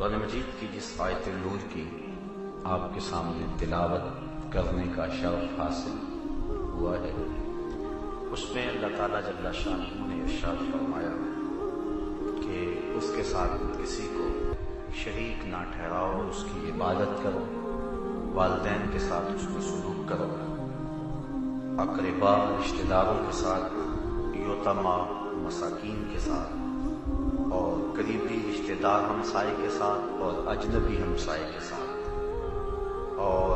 قرآن مجید کی جس آیت نور کی آپ کے سامنے تلاوت کرنے کا شرف حاصل ہوا ہے، اس میں اللہ تعالیٰ جل شانہ نے ارشاد فرمایا کہ اس کے ساتھ کسی کو شریک نہ ٹھہراؤ، اس کی عبادت کرو، والدین کے ساتھ اس کو سلوک کرو، اقربا رشتہ داروں کے ساتھ، یتیما مساکین کے ساتھ، اور قریبی رشتہ دار ہمسائے کے ساتھ اور اجنبی ہمسائے کے ساتھ، اور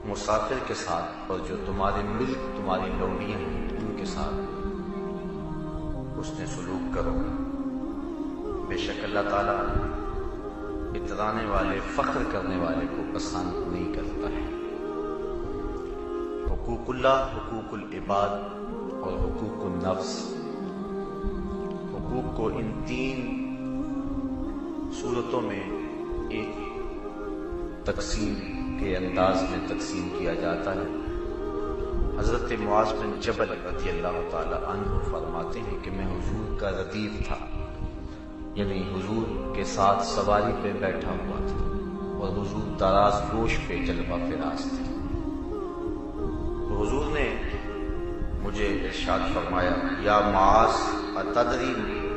مسافر کے ساتھ، اور جو تمہارے ملک تمہاری لونڈیاں ہیں ان کے ساتھ اس نے سلوک کرو۔ بے شک اللہ تعالیٰ اترانے والے، فخر کرنے والے کو پسند نہیں کرتا ہے۔ حقوق اللہ، حقوق العباد اور حقوق النفس، حقوق کو ان تین صورتوں میں ایک تقسیم کے انداز میں تقسیم کیا جاتا ہے۔ حضرت معاذ بن جبل رضی اللہ تعالی عنہ فرماتے ہیں کہ میں حضور کا ردیف تھا، یعنی حضور کے ساتھ سواری پہ بیٹھا ہوا تھا، اور حضور دراز گوش پہ جلوہ فراز تھے۔ تو حضور نے مجھے ارشاد فرمایا، یا معاذ اتدری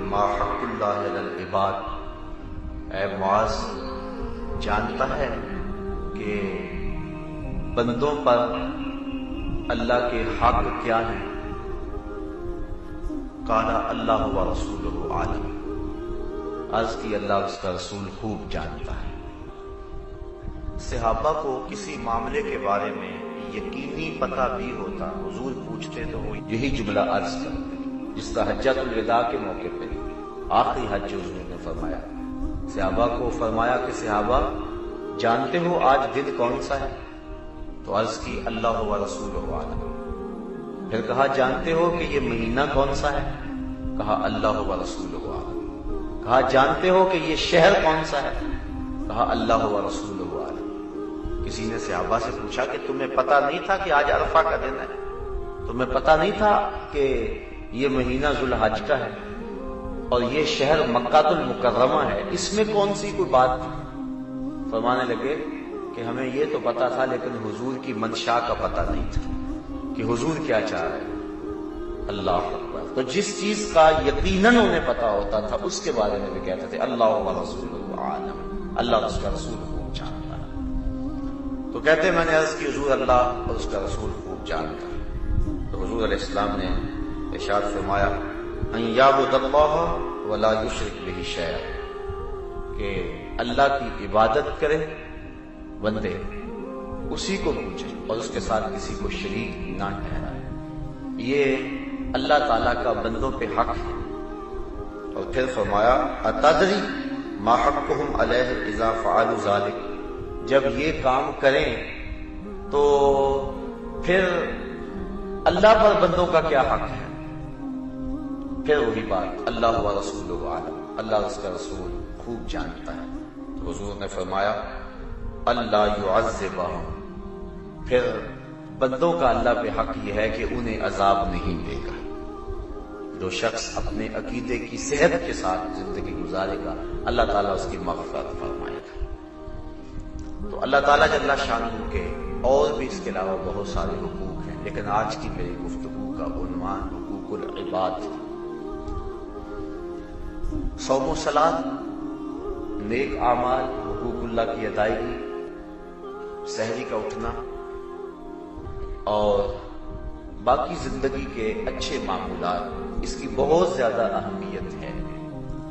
ما حق اللہ علی العباد، اے معاذ جانتا ہے کہ بندوں پر اللہ کے حق کیا ہیں؟ قال اللہ و رسولہ عالم، عرض کی اللہ اس کا رسول خوب جانتا ہے۔ صحابہ کو کسی معاملے کے بارے میں یقینی پتہ بھی ہوتا، حضور پوچھتے تو وہ یہی جملہ عرض کرتے، جس طرح حجۃ الوداع کے موقع پہ آخری حج حضور نے فرمایا، صحابہ کو فرمایا کہ صحابہ جانتے ہو آج دن کون سا ہے؟ تو عرض کی اللہ و رسولہ عالم۔ پھر کہا جانتے ہو کہ یہ مہینہ کون سا ہے؟ کہا اللہ و رسولہ عالم۔ کہا جانتے ہو کہ یہ شہر کون سا ہے؟ کہا اللہ و رسولہ عالم۔ کسی نے صحابہ سے پوچھا کہ تمہیں پتہ نہیں تھا کہ آج عرفہ کا دن ہے؟ تمہیں پتہ نہیں تھا کہ یہ مہینہ ذو الحج کا ہے اور یہ شہر مکہ المکرمہ ہے؟ اس میں کون سی کوئی بات تھی؟ فرمانے لگے کہ ہمیں یہ تو پتا تھا، لیکن حضور کی منشا کا پتہ نہیں تھا کہ حضور کیا چاہ رہے ہیں۔ اللہ اکبر۔ تو جس چیز کا یقیناً انہیں پتا ہوتا تھا اس کے بارے میں بھی کہتے تھے اللہ و رسولہ عالم، اللہ اس کا رسول خوب جانتا ہے۔ تو کہتے میں نے عرض کی حضور اللہ اور اس کا رسول خوب جانتا ہے۔ تو حضور علیہ السلام نے ارشاد فرمایا، ان یعبد اللہ ولا یشرک بہ شیئا، کہ اللہ کی عبادت کرے بندے، اسی کو پوچھے اور اس کے ساتھ کسی کو شریک نہ ٹھہرائے، یہ اللہ تعالیٰ کا بندوں پہ حق ہے۔ اور پھر فرمایا اتدری ما حقهم علیہ اذا فعلوا ذلک، جب یہ کام کریں تو پھر اللہ پر بندوں کا کیا حق ہے؟ پھر وہی بات اللہ و رسولہ عالم، اللہ اس کا رسول خوب جانتا ہے۔ تو حضور نے فرمایا اللہ یعذبہم، پھر بندوں کا اللہ پہ حق یہ ہے کہ انہیں عذاب نہیں دے گا۔ جو شخص اپنے عقیدے کی صحت کے ساتھ زندگی گزارے گا اللہ تعالیٰ اس کی مغفرت فرمائے گا۔ تو اللہ تعالیٰ جل شانہ کے اور بھی اس کے علاوہ بہت سارے حقوق ہیں، لیکن آج کی میری گفتگو کا عنوان حقوق العباد، صوم و صلاۃ، نیک اعمال، حقوق اللہ کی ادائیگی، سحری کا اٹھنا اور باقی زندگی کے اچھے معمولات، اس کی بہت زیادہ اہمیت ہے۔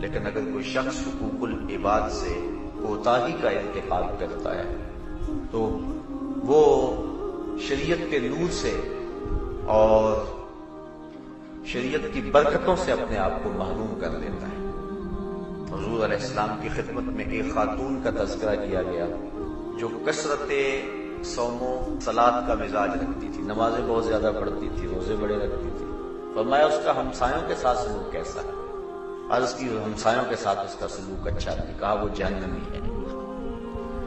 لیکن اگر کوئی شخص حقوق العباد سے کوتاہی کا ارتکاب کرتا ہے تو وہ شریعت کے نور سے اور شریعت کی برکتوں سے اپنے آپ کو محروم کر لیتا ہے۔ حضور علیہ السلام کی خدمت میں ایک خاتون کا تذکرہ کیا گیا جو کثرت صوم و صلاۃ کا مزاج رکھتی تھی، نمازیں بہت زیادہ پڑھتی تھی، روزے بڑے رکھتی تھی۔ فرمایا اس کا ہمسایوں کے ساتھ سلوک کیسا ہے؟ عرض کی ہمسایوں کے ساتھ اس کا سلوک اچھا نہیں، کہا وہ جہنمی ہے۔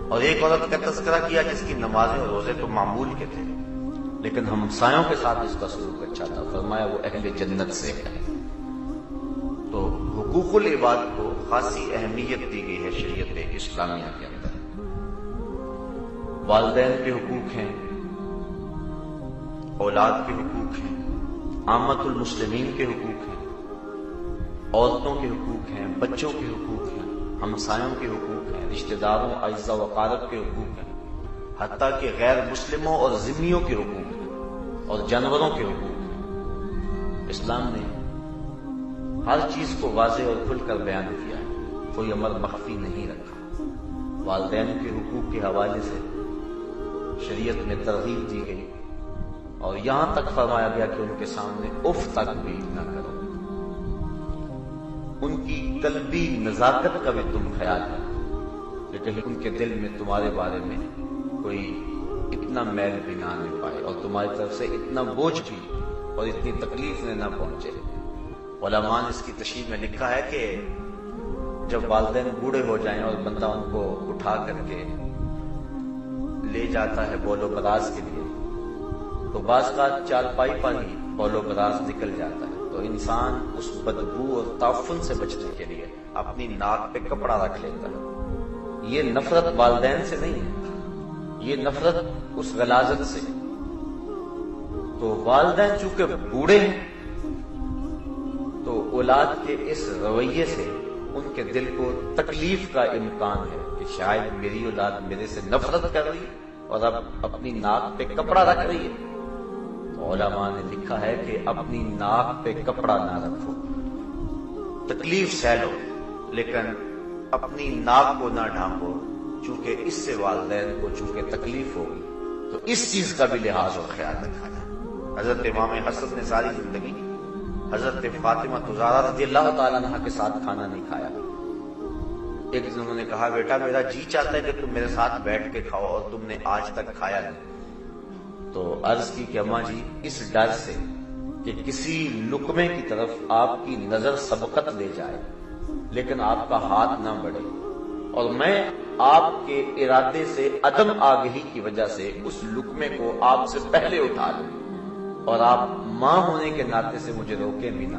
اور ایک عورت کا تذکرہ کیا جس کی نمازیں اور روزے تو معمول کے تھے، لیکن ہمسایوں کے ساتھ اس کا سلوک اچھا تھا، فرمایا وہ اہل جنت سے ہے۔ تو حقوق العباد کو خاصی اہمیت دی گئی ہے شریعت اسلامیہ کے اندر۔ والدین کے حقوق ہیں، اولاد کے حقوق ہیں، عامت المسلمین کے حقوق ہیں، عورتوں کے حقوق ہیں، بچوں کے حقوق ہیں، ہمسایوں کے حقوق ہیں، رشتہ داروں، اعزاء و اقارب کے حقوق ہیں، حتیٰ کہ غیر مسلموں اور ذمیوں کے حقوق ہیں، اور جانوروں کے حقوق ہیں۔ اسلام نے ہر چیز کو واضح اور کھل کر بیان کیا ہے، کوئی امر مخفی نہیں رکھا۔ والدین کے حقوق کے حوالے سے شریعت میں ترغیب دی گئی، اور یہاں تک فرمایا گیا کہ ان کے سامنے اف تک بھی نہ کرو۔ ان کی قلبی نزاکت کا بھی تم خیال کرو، لیکن ان کے دل میں تمہارے بارے میں کوئی اتنا میل بھی نہ آنے پائے، اور تمہاری طرف سے اتنا بوجھ بھی اور اتنی تکلیف نہ پہنچے۔ علماء نے اس کی تشریح میں لکھا ہے کہ جب والدین بوڑھے ہو جائیں اور بندہ ان کو اٹھا کر کے لے جاتا ہے بول و براز کے لیے، تو بعض کا چارپائی پر ہی بول و براز نکل جاتا ہے، تو انسان اس بدبو اور تعفن سے بچنے کے لیے اپنی ناک پہ کپڑا رکھ لیتا ہے۔ یہ نفرت والدین سے نہیں ہے، یہ نفرت اس غلاظت سے۔ تو والدین چونکہ بوڑھے ہیں تو اولاد کے اس رویے سے ان کے دل کو تکلیف کا امکان ہے کہ شاید میری اولاد میرے سے نفرت کر رہی ہے اور اب اپنی ناک پہ کپڑا رکھ رہی ہے۔ تو علماء نے لکھا ہے کہ اپنی ناک پہ کپڑا نہ رکھو، تکلیف سہ لو، لیکن اپنی ناک کو نہ ڈھانپو، چونکہ اس سے والدین کو چونکہ تکلیف ہوگی، تو اس چیز کا بھی لحاظ اور خیال رکھا جائے۔ حضرت امام حسن نے ساری زندگی حضرت فاطمہ زہرا رضی اللہ تعالیٰ عنہا کے ساتھ کھانا نہیں کھایا۔ ایک دن انہوں نے کہا، بیٹا میرا جی چاہتا ہے کہ تم میرے ساتھ بیٹھ کے کھاؤ، اور تم نے آج تک کھایا نہیں۔ تو عرض کی کہ اماں جی، اس ڈر سے کہ کسی لقمے کی طرف آپ کی نظر سبقت لے جائے لیکن آپ کا ہاتھ نہ بڑھے، اور میں آپ کے ارادے سے عدم آگہی کی وجہ سے اس لقمے کو آپ سے پہلے اٹھا لوں اور آپ ماں ہونے کے ناطے سے مجھے روکیں بھی نہ،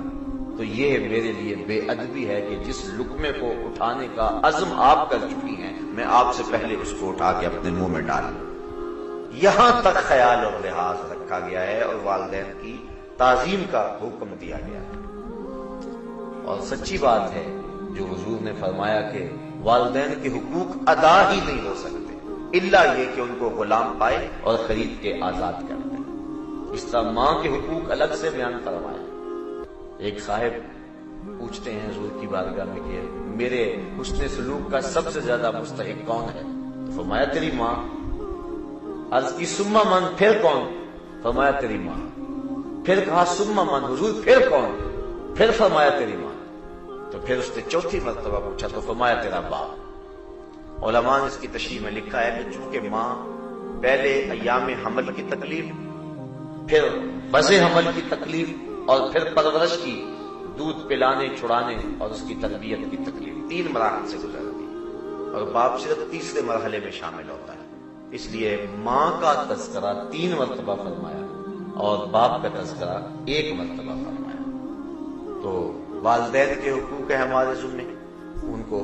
تو یہ میرے لیے بے ادبی ہے کہ جس لقمے کو اٹھانے کا عزم آپ کر چکی ہیں، میں آپ سے پہلے اس کو اٹھا کے اپنے منہ میں ڈال لوں۔ یہاں تک خیال اور لحاظ رکھا گیا ہے، اور والدین کی تعظیم کا حکم دیا گیا ہے۔ اور سچی بات ہے جو حضور نے فرمایا کہ والدین کے حقوق ادا ہی نہیں ہو سکتے الا یہ کہ ان کو غلام پائے اور خرید کے آزاد کر دیں۔ اس طرح ماں کے حقوق الگ سے بیان فرمائے۔ ایک صاحب پوچھتے ہیں حضور کی بارگاہ میں کہ میرے حسن سلوک کا سب سے زیادہ مستحق کون ہے؟ تو فرمایا تیری ماں۔ عرض کی ثم من، پھر کون؟ فرمایا تیری ماں۔ پھر کہا ثم من حضور، پھر کون؟ پھر فرمایا تیری ماں۔ تو پھر اس نے چوتھی مرتبہ پوچھا تو فرمایا تیرا باپ۔ علماء نے اس کی تشریح میں لکھا ہے کہ چونکہ ماں پہلے ایام حمل کی تکلیف، پھر بز حمل کی تکلیف، اور پھر پرورش کی، دودھ پلانے چھڑانے اور اس کی تربیت کی تکلیف، 3 مراحل سے گزرتی، اور باپ صرف تیسرے مرحلے میں شامل ہوتا ہے۔ اس لیے ماں کا تذکرہ 3 مرتبہ فرمایا اور باپ کا تذکرہ 1 مرتبہ فرمایا۔ تو والدین کے حقوق ہیں ہمارے ذمہ، ان کو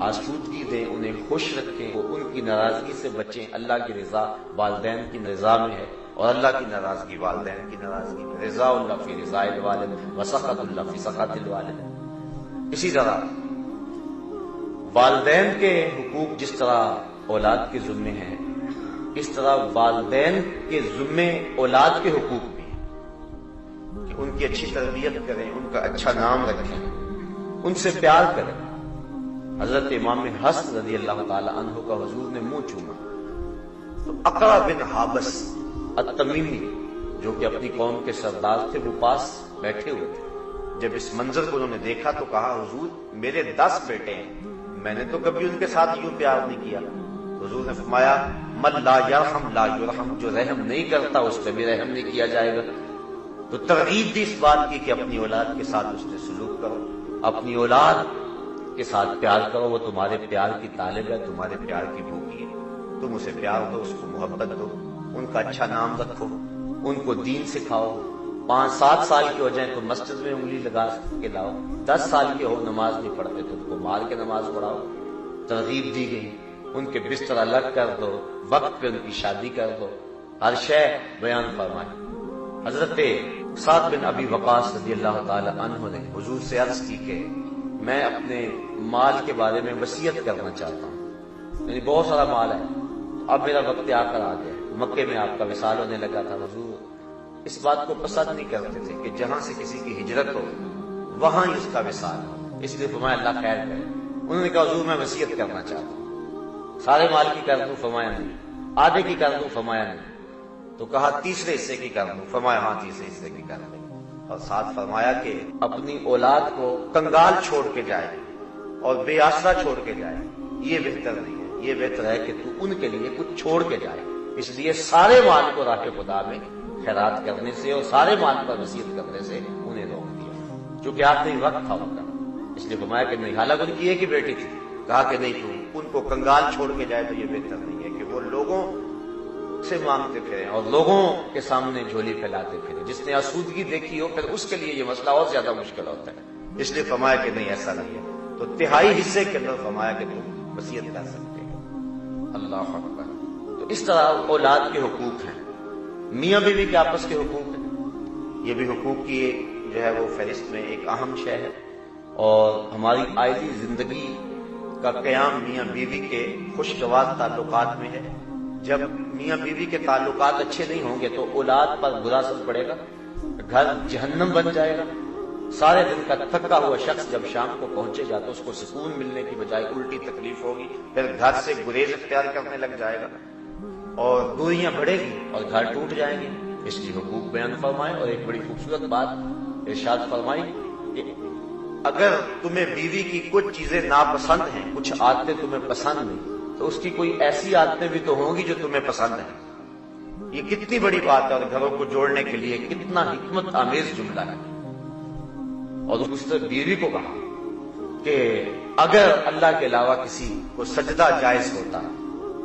آسودگی دیں، انہیں خوش رکھیں، وہ ان کی ناراضگی سے بچیں۔ اللہ کی رضا والدین کی رضا میں ہے، اور اللہ کی ناراضگی والدین کی ناراضگی میں۔ رضا اللہ فی رضا الوالد وسخط اللہ فی سخط الوالد۔ اسی طرح والدین کے حقوق جس طرح اولاد کے ذمے ہیں، اس طرح والدین کے ذمے اولاد کے حقوق بھی ہیں کہ ان کی اچھی تربیت کریں، ان کا اچھا نام رکھیں، ان سے پیار کریں۔ حضرت امام حسن رضی اللہ تعالی عنہ کا حضور نے منہ چوما تو اقرع بن حابس التمیمی، جو کہ اپنی قوم کے سردار تھے، وہ پاس بیٹھے ہوئے تھے۔ جب اس منظر کو انہوں نے دیکھا تو کہا، حضور میرے 10 بیٹے ہیں، میں نے تو کبھی ان کے ساتھ یوں پیار نہیں کیا۔ حضور نے فرمایا، من لا یرحم لا یرحم، جو رحم نہیں کرتا اس پہ بھی رحم نہیں کیا جائے گا۔ تو ترغیب دی اس بات کی کہ اپنی اولاد کے ساتھ اس نے سلوک کرو، اپنی اولاد کے ساتھ پیار کرو، وہ تمہارے پیار کی طالب ہے، تمہارے پیار کی بھوکی ہے، تم اسے پیار دو، اس کو محبت دو، ان کا اچھا نام رکھو، ان کو دین سکھاؤ، 5-7 سال کے ہو جائیں تو مسجد میں انگلی لگا کے لاؤ، 10 سال کے ہو نماز نہیں پڑھتے تو ان کو مار کے نماز پڑھاؤ۔ ترغیب دی گئی، ان کے بستر الگ کر دو، وقت پہ ان کی شادی کر دو، ہر شے بیان فرمائے۔ حضرت سعد بن ابی وقاص رضی اللہ تعالی عنہ نے حضور سے عرض کی کہ میں اپنے مال کے بارے میں وصیت کرنا چاہتا ہوں، یعنی بہت سارا مال ہے، اب میرا وقت آ کر آ گیا۔ مکے میں آپ کا وصال ہونے لگا تھا، حضور اس بات کو پسند نہیں کرتے تھے کہ جہاں سے کسی کی ہجرت ہو وہاں ہی اس کا وصال ہو، اس لیے فرمایا اللہ خیر کرے۔ انہوں نے کہا حضور میں وصیت کرنا چاہتا ہوں، سارے مال کی کر دوں؟ فرمایا نہیں۔ آدھے کی کر دوں؟ فرمایا نہیں۔ تو کہا تیسرے حصے کی کر دوں؟ فرمایا ہاں تیسرے حصے کی کر دیں۔ اور ساتھ فرمایا کہ اپنی اولاد کو کنگال چھوڑ کے جائے اور بے آسرا چھوڑ کے جائے، یہ بہتر نہیں ہے، یہ بہتر ہے کہ تو ان کے لیے کچھ چھوڑ کے جائے۔ اس لیے سارے مال کو راہ خدا میں خیرات کرنے سے اور سارے مال پر وصیت کرنے سے انہیں روک دیا، چونکہ آخری وقت تھا ان کا۔ اس لیے فرمایا کہ نہیں، حالانکہ ان کی ایک ہی بیٹی تھی، کہا کہ نہیں تو ان کو کنگال چھوڑ کے جائے تو یہ بہتر نہیں ہے کہ وہ لوگوں سے مانگتے پھریں اور لوگوں کے سامنے جھولی پھیلاتے پھریں۔ جس نے آسودگی دیکھی ہو پھر اس کے لیے یہ مسئلہ اور زیادہ مشکل ہوتا ہے، اس لیے فرمایا کہ نہیں ایسا نہیں ہے۔ تو تہائی حصے کے اندر فرمایا کہ تم وصیت کر سکتے ہو۔ اللہ اکبر۔ تو اس طرح اولاد کے حقوق ہیں، میاں بیوی کے آپس کے حقوق ہیں، یہ بھی حقوق کی جو ہے وہ فہرست میں ایک اہم شے ہے۔ اور ہماری آئلی زندگی کا قیام میاں بیوی کے خوشگوار تعلقات میں ہے۔ جب میاں بیوی کے تعلقات اچھے نہیں ہوں گے تو اولاد پر برا اثر پڑے گا، گھر جہنم بن جائے گا۔ سارے دن کا تھکا ہوا شخص جب شام کو پہنچے گا تو اس کو سکون ملنے کی بجائے الٹی تکلیف ہوگی، پھر گھر سے گریز اختیار کرنے لگ جائے گا اور دوریاں بڑھے گی اور گھر ٹوٹ جائیں گے۔ اس لیے حقوق بیان فرمائے۔ اور ایک بڑی خوبصورت بات ارشاد فرمائی کہ اگر تمہیں بیوی کی کچھ چیزیں ناپسند ہیں، کچھ عادتیں تمہیں پسند نہیں، تو اس کی کوئی ایسی عادتیں بھی تو ہوں گی جو تمہیں پسند ہیں۔ یہ کتنی بڑی بات ہے اور گھروں کو جوڑنے کے لیے کتنا حکمت آمیز جملہ ہے۔ اور اس طرح بیوی کو کہا کہ اگر اللہ کے علاوہ کسی کو سجدہ جائز ہوتا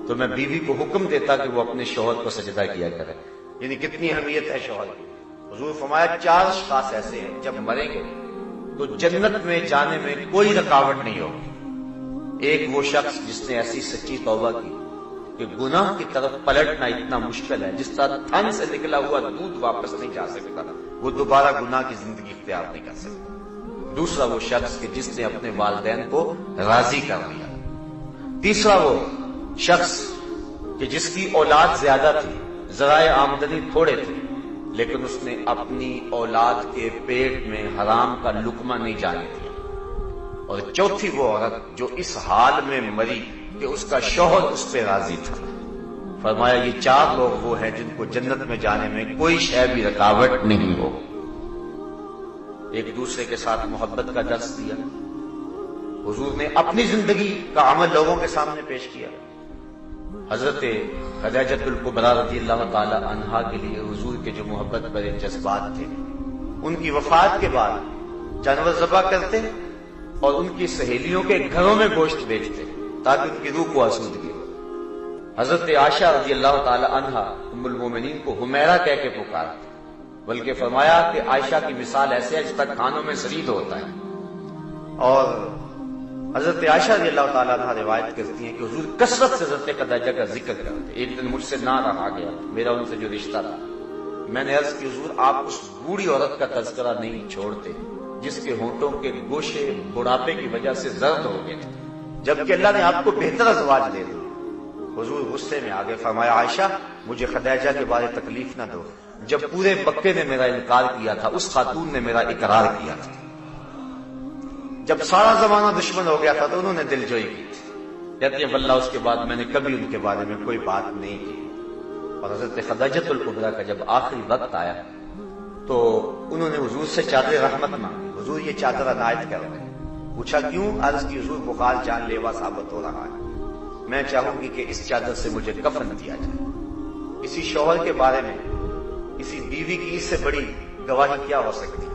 تو میں بیوی کو حکم دیتا کہ وہ اپنے شوہر کو سجدہ کیا کرے۔ یعنی کتنی اہمیت ہے شوہر کی۔ حضور فرمایا 4 اشخاص ایسے ہیں جب مریں گے تو جنت میں جانے میں کوئی رکاوٹ نہیں ہوگی۔ ایک وہ شخص جس نے ایسی سچی توبہ کی کہ گناہ کی طرف پلٹنا اتنا مشکل ہے، جس طرح تھن سے نکلا ہوا دودھ واپس نہیں جا سکتا، وہ دوبارہ گناہ کی زندگی اختیار نہیں کر سکتا۔ دوسرا وہ شخص کہ جس نے اپنے والدین کو راضی کر لیا۔ تیسرا وہ شخص کہ جس کی اولاد زیادہ تھی، ذرائع آمدنی تھوڑے تھے، لیکن اس نے اپنی اولاد کے پیٹ میں حرام کا لقمہ نہیں جانے دیا۔ اور چوتھی وہ عورت جو اس حال میں مری کہ اس کا شوہر اس پہ راضی تھا۔ فرمایا یہ 4 لوگ وہ ہیں جن کو جنت میں جانے میں کوئی شے بھی رکاوٹ نہیں ہو۔ ایک دوسرے کے ساتھ محبت کا درس دیا۔ حضور نے اپنی زندگی کا عمل لوگوں کے سامنے پیش کیا۔ حضرت خدیجہ الکبریٰ رضی اللہ تعالی عنہا کے لیے حضور کے جو محبت بڑے جذبات تھے، ان کی وفات کے بعد جانور ذبح کرتے اور ان کی سہیلیوں کے گھروں میں گوشت بیچتے تاکہ ان کی روح کو آسودگی ہو۔ حضرت عائشہ رضی اللہ تعالی عنہا ام المومنین کو حمیرہ کہہ کے پکارتے، بلکہ فرمایا کہ عائشہ کی مثال ایسے ہے جس طرح کھانوں میں سرید ہوتا ہے۔ اور حضرت عائشہ رضی اللہ تعالیٰ عنہ روایت کرتی ہیں کہ حضور کثرت سے حضرت خدیجہ کا ذکر کرتے۔ ایک دن مجھ سے نہ رہا گیا، میرا ان سے جو رشتہ تھا، میں نے عرض کی حضور آپ اس بوڑھی عورت کا تذکرہ نہیں چھوڑتے جس کے ہونٹوں کے گوشے بڑھاپے کی وجہ سے زرد ہو گئے تھے، جبکہ اللہ نے آپ کو بہتر ازواج دے دی۔ حضور غصے میں آگے فرمایا عائشہ مجھے خدیجہ کے بارے تکلیف نہ دو، جب پورے مکے نے میرا انکار کیا تھا اس خاتون نے میرا اقرار کیا تھا، جب سارا زمانہ دشمن ہو گیا تھا تو انہوں نے دل جوئی کی تھی۔ کہتے ہیں واللہ اس کے بعد میں نے کبھی ان کے بارے میں کوئی بات نہیں کی۔ اور حضرت خدیجہ الکبریٰ کا جب آخری وقت آیا تو انہوں نے حضور سے چادر رحمت مانگی، حضور یہ چادر عنایت کر رہے ہیں۔ پوچھا کیوں؟ عرض کی حضور بخار جان لیوا ثابت ہو رہا ہے، میں چاہوں گی کہ اس چادر سے مجھے کفن دیا جائے۔ کسی شوہر کے بارے میں کسی بیوی کی اس سے بڑی گواہی کیا ہو سکتی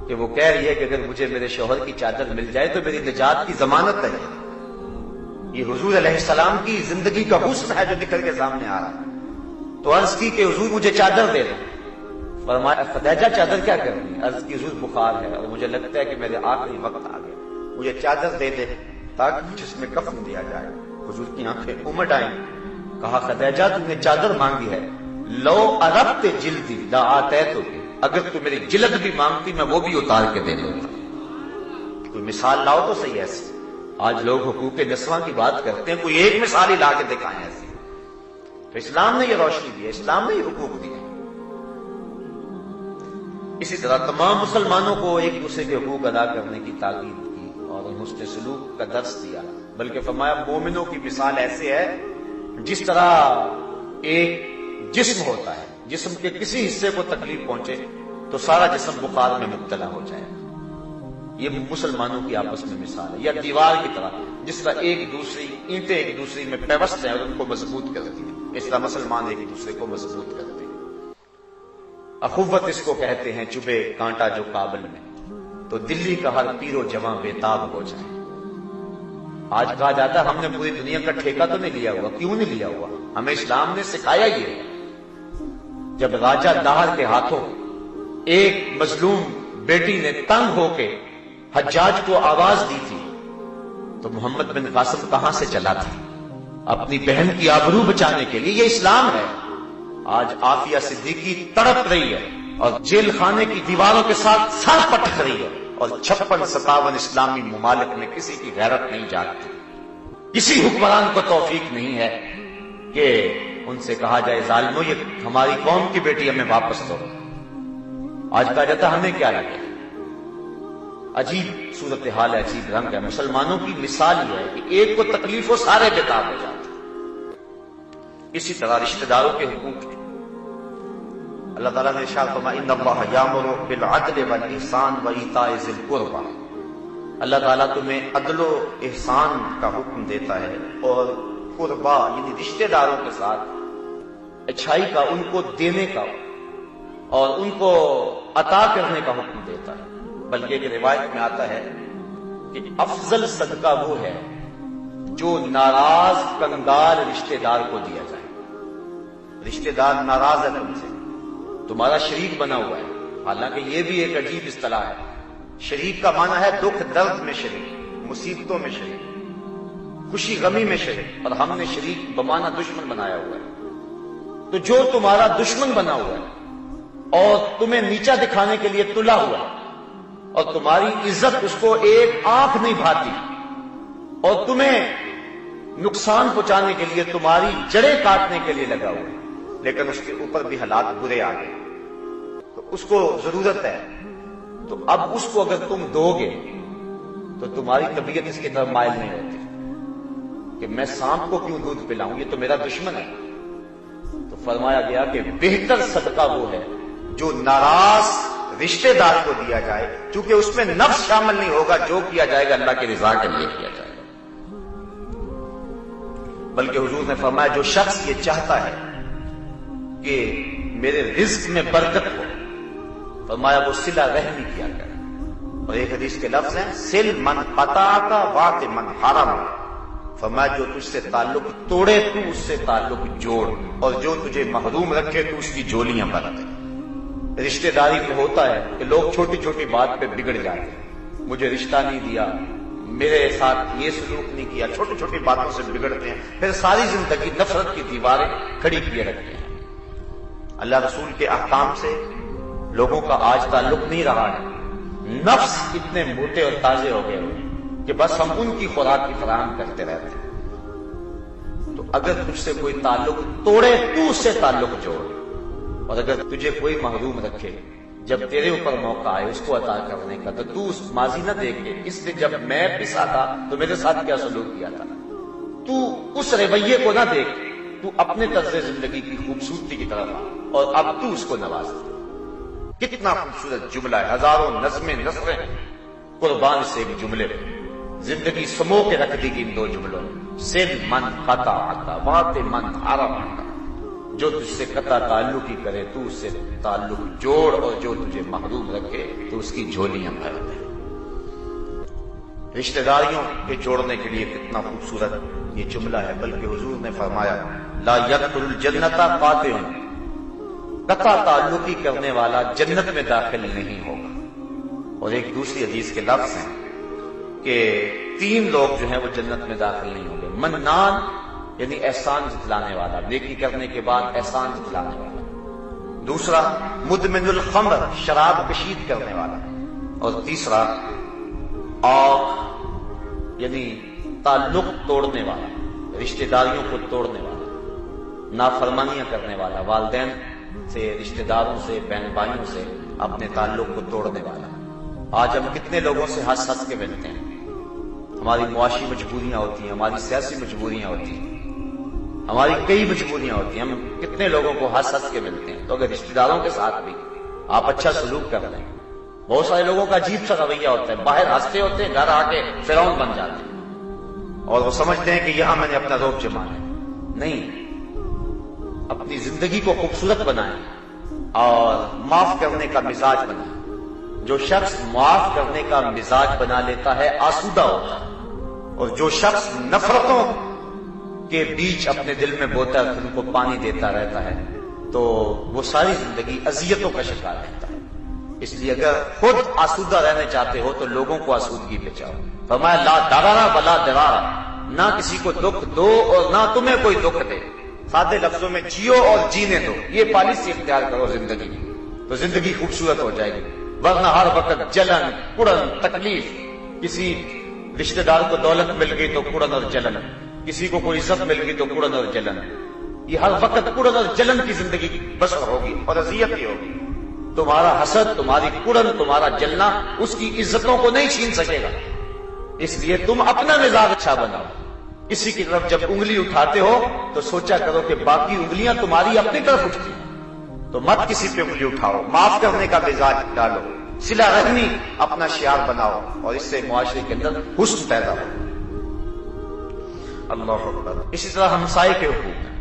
کہ وہ کہہ رہی ہے کہ اگر مجھے میرے شوہر کی چادر مل جائے تو میری نجات کی ضمانت ہے۔ یہ حضور علیہ السلام کی زندگی کا حسن ہے جو نکل کے سامنے آ رہا ہے۔ تو عرض کی کہ حضور مجھے چادر دے دو۔ فرمایا خدیجہ چادر کیا کرنی ہے؟ عرض کی حضور بخار ہے اور مجھے لگتا ہے کہ میرے آخری وقت آ گیا، مجھے چادر دے دے تاکہ جس میں کفن دیا جائے۔ حضور کی آنکھیں امٹ آئیں، کہا خدیجہ تم نے چادر مانگی ہے، لو عربت جلدی لا آتیتک، اگر تو میری جلد بھی مانگتی میں وہ بھی اتار کے دے دوں گا۔ کوئی مثال لاؤ تو صحیح ایسی۔ آج لوگ حقوق نسواں کی بات کرتے ہیں، کوئی ایک مثال ہی لا کے دکھائیں ایسی۔ تو اسلام نے یہ روشنی دی ہے، اسلام نے یہ حقوق دیے۔ اسی طرح تمام مسلمانوں کو ایک دوسرے کے حقوق ادا کرنے کی تاکید کی اور حسن سلوک کا درس دیا، بلکہ فرمایا مومنوں کی مثال ایسے ہے جس طرح ایک جسم ہوتا ہے، جسم کے کسی حصے کو تکلیف پہنچے تو سارا جسم بخار میں مبتلا ہو جائے۔ یہ مسلمانوں کی آپس میں مثال ہے، یا دیوار کی طرح جس طرح ایک دوسری اینٹیں ایک دوسری میں پیوست ہیں اور ان کو مضبوط کرتی ہیں، اس طرح مسلمان ایک دوسرے کو مضبوط کرتے ہیں۔ اخوت اس کو کہتے ہیں، چبھے کانٹا جو کابل میں تو دلی کا ہر پیر و جواں بےتاب ہو جائے۔ آج کہا جاتا ہے ہم نے پوری دنیا کا ٹھیکہ تو نہیں لیا ہوا، کیوں نہیں لیا ہوا؟ ہمیں اسلام نے سکھایا یہ ہے۔ جب راجہ داہر کے ہاتھوں ایک مظلوم بیٹی نے تنگ ہو کے حجاج کو آواز دی تھی تو محمد بن قاسم کہاں سے چلا تھا؟ اپنی بہن کی آبرو بچانے کے لیے۔ یہ اسلام ہے۔ آج عافیہ صدیقی تڑپ رہی ہے اور جیل خانے کی دیواروں کے ساتھ سر پٹک رہی ہے، اور 56-57 اسلامی ممالک میں کسی کی غیرت نہیں جاگتی۔ کسی حکمران کو توفیق نہیں ہے کہ ان سے کہا جائے ظالمو یہ ہماری قوم کی بیٹی ہمیں واپس دو۔ آج کہا جاتا ہمیں کیا لگے؟ عجیب صورتحال ہے، عجیب رنگ ہے۔ مسلمانوں کی مثال یہ ہے کہ ایک کو تکلیف ہو سارے بےتاب ہو جاتے۔ اسی طرح رشتہ داروں کے حقوق، اللہ تعالیٰ نے ارشاد فرمایا ان اللہ یامر بالعدل والاحسان وایتاء ذی القربى، اللہ تعالیٰ تمہیں عدل و احسان کا حکم دیتا ہے اور قربا یعنی رشتہ داروں کے ساتھ اچھائی کا، ان کو دینے کا اور ان کو عطا کرنے کا حکم دیتا ہے۔ بلکہ ایک روایت میں آتا ہے کہ افضل صدقہ وہ ہے جو ناراض کنگال رشتہ دار کو دیا جائے۔ رشتہ دار ناراض ہے تم سے، تمہارا شریک بنا ہوا ہے، حالانکہ یہ بھی ایک عجیب اصطلاح ہے۔ شریک کا معنی ہے دکھ درد میں شریک، مصیبتوں میں شریک، خوشی غمی میں شریک، اور ہم نے شریک بمانا دشمن بنایا ہوا ہے۔ تو جو تمہارا دشمن بنا ہوا ہے اور تمہیں نیچا دکھانے کے لیے تلا ہوا ہے اور تمہاری عزت اس کو ایک آنکھ نہیں بھاتی اور تمہیں نقصان پہنچانے کے لیے، تمہاری جڑیں کاٹنے کے لیے لگا ہوا ہے، لیکن اس کے اوپر بھی حالات برے آ گئے تو اس کو ضرورت ہے، تو اب اس کو اگر تم دو گے تو تمہاری طبیعت اس کی طرف مائل نہیں ہوتی کہ میں سانپ کو کیوں دودھ پلاؤں، یہ تو میرا دشمن ہے۔ تو فرمایا گیا کہ بہتر صدقہ وہ ہے جو ناراض رشتہ دار کو دیا جائے، کیونکہ اس میں نفس شامل نہیں ہوگا، جو کیا جائے گا اللہ کی رضا کے لیے کیا جائے گا۔ بلکہ حضور نے فرمایا جو شخص یہ چاہتا ہے کہ میرے رزق میں برکت ہو، فرمایا وہ صلہ رحمی کیا کرے۔ اور ایک حدیث کے لفظ ہیں سل من قطعک واط من حرم، فرمایا جو تجھ سے تعلق توڑے تو اس سے تعلق جوڑ، اور جو تجھے محروم رکھے تو اس کی جولیاں بھر دے۔ رشتہ داری میں ہوتا ہے کہ لوگ چھوٹی چھوٹی بات پہ بگڑ جاتے ہیں، مجھے رشتہ نہیں دیا، میرے ساتھ یہ سلوک نہیں کیا، چھوٹی چھوٹی باتوں سے بگڑتے ہیں، پھر ساری زندگی نفرت کی دیواریں کھڑی کیے رکھتے ہیں۔ اللہ رسول کے احکام سے لوگوں کا آج تعلق نہیں رہا ہے، نفس اتنے موٹے اور تازے ہو گئے کہ بس ہم ان کی خوراک کی فراہم کرتے رہتے ہیں۔ تو اگر تجھ سے کوئی تعلق توڑے تو اس سے تعلق جوڑ، اور اگر تجھے کوئی محروم رکھے جب تیرے اوپر موقع آئے اس کو عطا کرنے کا، تو اس ماضی نہ دیکھے اس نے جب میں پسا تھا تو میرے ساتھ کیا سلوک کیا تھا، تو اس رویے کو نہ دیکھ، تو اپنے طرز زندگی کی خوبصورتی کی طرف آ اور اب تو اس کو نواز دے۔ کتنا خوبصورت جملہ ہے، ہزاروں نظمیں نثریں قربان سے ایک جملے میں، زندگی سمو کے رکھ دی گی ان دو جملوں میں۔ سل من قطع عطا واط من حرم عطا، جو تجھ سے قطع تعلق ہی کرے تو اس سے تعلق جوڑ، اور جو تجھے محروم رکھے تو اس کی جھولیاں بھر دے۔ رشتہ داریوں کے جوڑنے کے لیے کتنا خوبصورت یہ جملہ ہے، بلکہ حضور نے فرمایا لا یدخل الجنۃ قاطع، قطع تعلقی کرنے والا جنت میں داخل نہیں ہوگا۔ اور ایک دوسری حدیث کے لفظ ہیں کہ 3 لوگ جو ہیں وہ جنت میں داخل نہیں ہوں گے۔ منان یعنی احسان جتلانے والا، نیکی کرنے کے بعد احسان جتلانے والا۔ دوسرا مدمن الخمر، شراب کشید کرنے والا۔ اور تیسرا آق یعنی تعلق توڑنے والا، رشتہ داریوں کو توڑنے والا، نافرمانیاں کرنے والا، والدین سے، رشتہ داروں سے، بہن بھائیوں سے اپنے تعلق کو توڑنے والا۔ آج ہم کتنے لوگوں سے ہنس ہنس کے ملتے ہیں، ہماری معاشی مجبوریاں ہوتی ہیں، ہماری سیاسی مجبوریاں ہوتی ہیں، ہماری کئی مجبوریاں ہوتی ہیں، ہم کتنے لوگوں کو ہنس ہنس کے ملتے ہیں۔ تو اگر رشتہ داروں کے ساتھ بھی آپ اچھا سلوک کر رہے ہیں، بہت سارے لوگوں کا عجیب سا رویہ ہوتا ہے، باہر ہنستے ہوتے ہیں، گھر آ کے فرعون بن جاتے ہیں اور وہ سمجھتے ہیں کہ یہاں میں نے اپنا روب جمانا ہے۔ نہیں، اپنی زندگی کو خوبصورت بنائیں اور معاف کرنے کا مزاج بنائیں۔ جو شخص معاف کرنے کا مزاج بنا لیتا ہے آسودہ ہوتا ہے، اور جو شخص نفرتوں کے بیچ اپنے دل میں بوتا ہے، ان کو پانی دیتا رہتا ہے، تو وہ ساری زندگی اذیتوں کا شکار رہتا ہے۔ اس لیے اگر خود آسودہ رہنے چاہتے ہو تو لوگوں کو آسودگی پہ چاہو۔ فرمایا لا ضرر ولا ضرار، نہ کسی کو دکھ دو اور نہ تمہیں کوئی دکھ دے۔ سادے لفظوں میں جیو اور جینے دو، یہ پالیسی اختیار کرو زندگی میں، تو زندگی خوبصورت ہو جائے گی۔ ورنہ ہر وقت جلن، کڑن، تکلیف، کسی رشتہ دار کو دولت مل گئی تو کڑن اور جلن، کسی کو کوئی عزت مل گئی تو کڑن اور جلن، یہ ہر وقت کڑن اور جلن کی زندگی بسر ہوگی اور اذیت ہی ہوگی۔ تمہارا حسد، تمہاری کڑن، تمہارا جلنا اس کی عزتوں کو نہیں چھین سکے گا۔ اس لیے تم اپنا مزاج اچھا بناؤ۔ کسی کی طرف جب انگلی اٹھاتے ہو تو سوچا کرو کہ باقی انگلیاں تمہاری اپنی طرف اٹھتی ہیں، تو مت کسی پہ انگلی اٹھاؤ، معاف کرنے کا مزاج ڈالو، صلہ رحمی اپنا شعار بناؤ، اور اس سے معاشرے کے اندر حسن پیدا ہو۔ اللہ اکبر۔ اسی طرح ہمسائے کے حقوق ہیں۔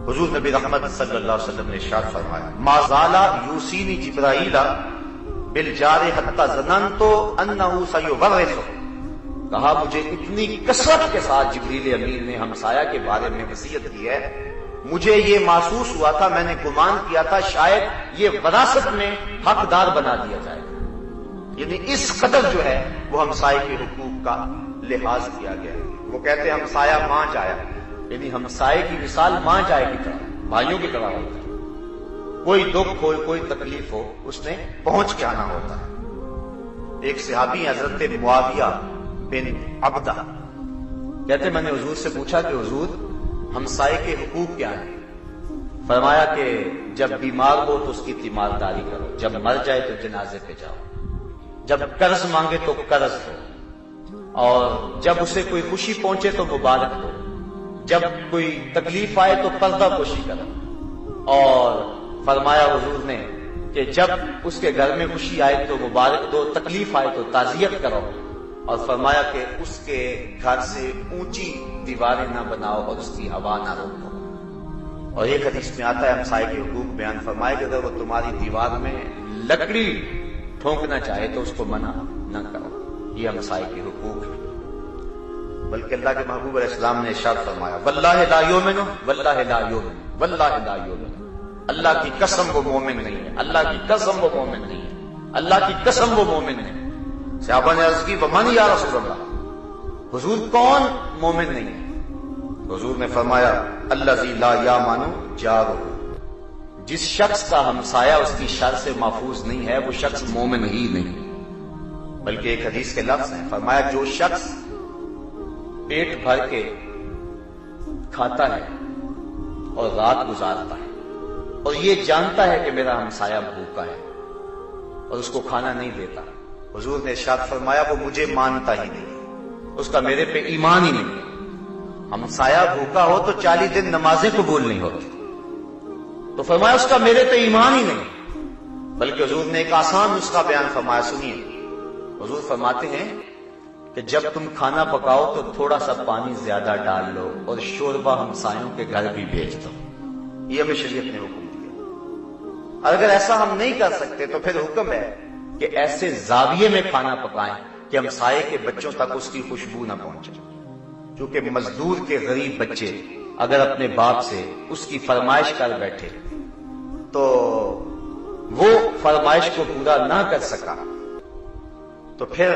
حضور نبی رحمت صلی اللہ علیہ وسلم نے ارشاد فرمایا ما زال یوصینی جبرائیل بالجار حتی ظننت انہ سیورث، کہا مجھے اتنی کثرت کے ساتھ جبریل امین نے ہمسایہ کے بارے میں وصیت کی ہے، مجھے یہ محسوس ہوا تھا، میں نے گمان کیا تھا شاید یہ وراثت میں حقدار بنا دیا جائے گا۔ یعنی اس قدر جو ہے وہ ہمسائے کے حقوق کا لحاظ کیا گیا ہے۔ وہ کہتے ہیں ہمسایہ ماں جایا، یعنی ہمسائے کی مثال ماں جائے کی طرح، بھائیوں کی طرح ہوتا ہے۔ کوئی دکھ ہو، کوئی تکلیف ہو، اس نے پہنچ کے آنا ہوتا ہے۔ ایک صحابی حضرت معاویہ بن عبدہ کہتے میں نے حضور سے پوچھا کہ حضور ہمسائے کے حقوق کیا ہیں؟ فرمایا کہ جب بیمار ہو تو اس کی تیمارداری کرو، جب مر جائے تو جنازے پہ جاؤ، جب قرض مانگے تو قرض دو، اور جب اسے کوئی خوشی پہنچے تو مبارک دو، جب کوئی تکلیف آئے تو پردہ پوشی کرو، اور فرمایا حضور نے کہ جب اس کے گھر میں خوشی آئے تو مبارک دو، تکلیف آئے تو تعزیت کرو، اور فرمایا کہ اس کے گھر سے اونچی دیواریں نہ بناؤ اور اس کی ہوا نہ روکو۔ اور ایک حدیث میں آتا ہے ہمسائے کے حقوق بیان فرمائے کہ اگر وہ تمہاری دیوار میں لکڑی ٹھونکنا چاہے تو اس کو منع نہ کرو۔ یہ ہمسائے کے حقوق ہیں۔ بلکہ اللہ کے محبوب علیہ السلام نے ارشاد فرمایا واللہ لا یؤمن واللہ لا یؤمن واللہ لا یؤمن، اللہ کی قسم وہ مومن نہیں ہے، اللہ کی قسم وہ مومن نہیں ہے، اللہ کی قسم وہ مومن نہیں ہے۔ صحابہ نے عرض کی ومن یا رسول اللہ، حضور کون مومن نہیں ہے؟ حضور نے فرمایا الذی لا یامن جارہ، جس شخص کا ہمسایہ اس کی شر سے محفوظ نہیں ہے وہ شخص مومن ہی نہیں۔ بلکہ ایک حدیث کے لفظ ہیں، فرمایا جو شخص پیٹ بھر کے کھاتا ہے اور رات گزارتا ہے اور یہ جانتا ہے کہ میرا ہمسایہ بھوکا ہے اور اس کو کھانا نہیں دیتا، حضور نے ارشاد فرمایا وہ مجھے مانتا ہی نہیں، اس کا میرے پہ ایمان ہی نہیں ہے۔ ہمسایہ بھوکا ہو تو 40 دن نمازیں قبول نہیں ہوتی، تو فرمایا اس کا میرے پہ ایمان ہی نہیں۔ بلکہ حضور نے ایک آسان نسخہ بیان فرمایا، سنیے۔ حضور فرماتے ہیں کہ جب تم کھانا پکاؤ تو تھوڑا سا پانی زیادہ ڈال لو اور شوربہ ہمسایوں کے گھر بھی بھیج دو۔ یہ ہمیں شریعت نے حکم دیا۔ اگر ایسا ہم نہیں کر سکتے تو پھر حکم ہے کہ ایسے زاویے میں کھانا پکائیں کہ ہمسائے کے بچوں تک اس کی خوشبو نہ پہنچے، کیونکہ مزدور کے غریب بچے اگر اپنے باپ سے اس کی فرمائش کر بیٹھے تو وہ فرمائش کو پورا نہ کر سکا تو پھر